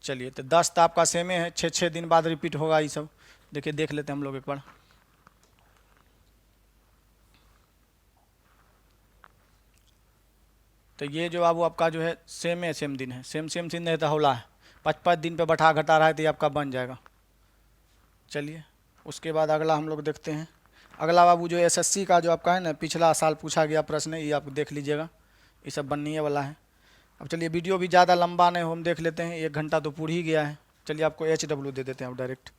चलिए, तो 10 तो आपका सेमे है, 6 दिन बाद रिपीट होगा ये सब। देखिए देख लेते हैं हम लोग एक बार। तो ये जो बाबू आपका जो है सेम दिन है, सेम दिन है, तो हौला है, 5-5 दिन पे बैठा घटा रहा है, तो ये आपका बन जाएगा। चलिए उसके बाद अगला हम लोग देखते हैं। अगला बाबू जो एसएससी का जो आपका है ना, पिछला साल पूछा गया प्रश्न है, ये आप देख लीजिएगा, ये सब बनने वाला है। अब चलिए वीडियो भी ज़्यादा लंबा नहीं हो, हम देख लेते हैं, 1 घंटा तो पूरी ही गया है। चलिए आपको HW दे देते हैं अब डायरेक्ट।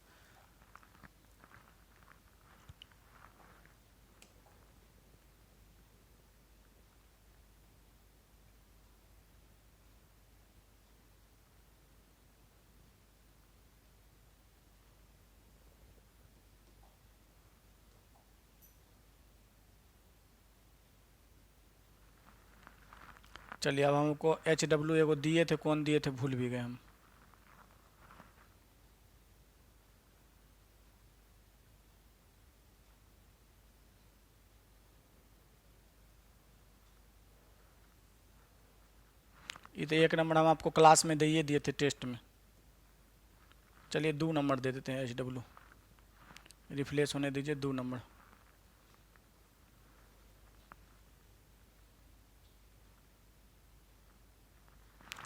चलिए अब हमको HW एगो दिए थे, कौन दिए थे भूल भी गए हम। ये तो 1 नंबर हम आपको क्लास में दिए दिए थे टेस्ट में। चलिए 2 नंबर दे देते हैं HW, रिफ्रेश होने दीजिए, 2 नंबर।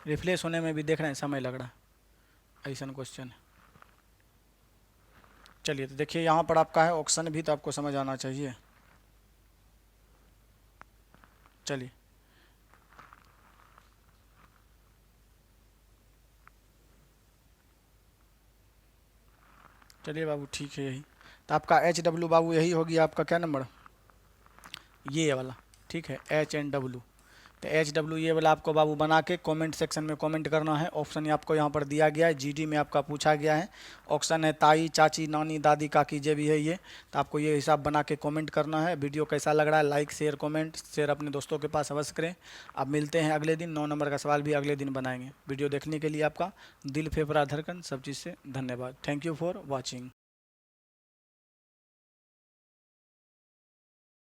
रिफ्रेश होने में भी देख रहे हैं समय लग रहा है, ऐसा क्वेश्चन है। चलिए तो देखिए यहाँ पर आपका है ऑप्शन भी, तो आपको समझ आना चाहिए। चलिए चलिए बाबू ठीक है, यही तो आपका HW बाबू यही होगी आपका क्या नंबर, ये वाला, ठीक है, HNW। तो HW ये वाला आपको बाबू बना के कमेंट सेक्शन में कमेंट करना है। ऑप्शन आपको यहाँ पर दिया गया है, GD में आपका पूछा गया है। ऑप्शन है ताई, चाची, नानी, दादी, काकी, जो भी है ये, तो आपको ये हिसाब बना के कमेंट करना है। वीडियो कैसा लग रहा है, लाइक शेयर कमेंट शेयर अपने दोस्तों के पास अवश्य करें। अब मिलते हैं अगले दिन, 9 नंबर का सवाल भी अगले दिन बनाएंगे। वीडियो देखने के लिए आपका दिल, फेफड़ा, धड़कन सब चीज़ से धन्यवाद। Thank you for watching.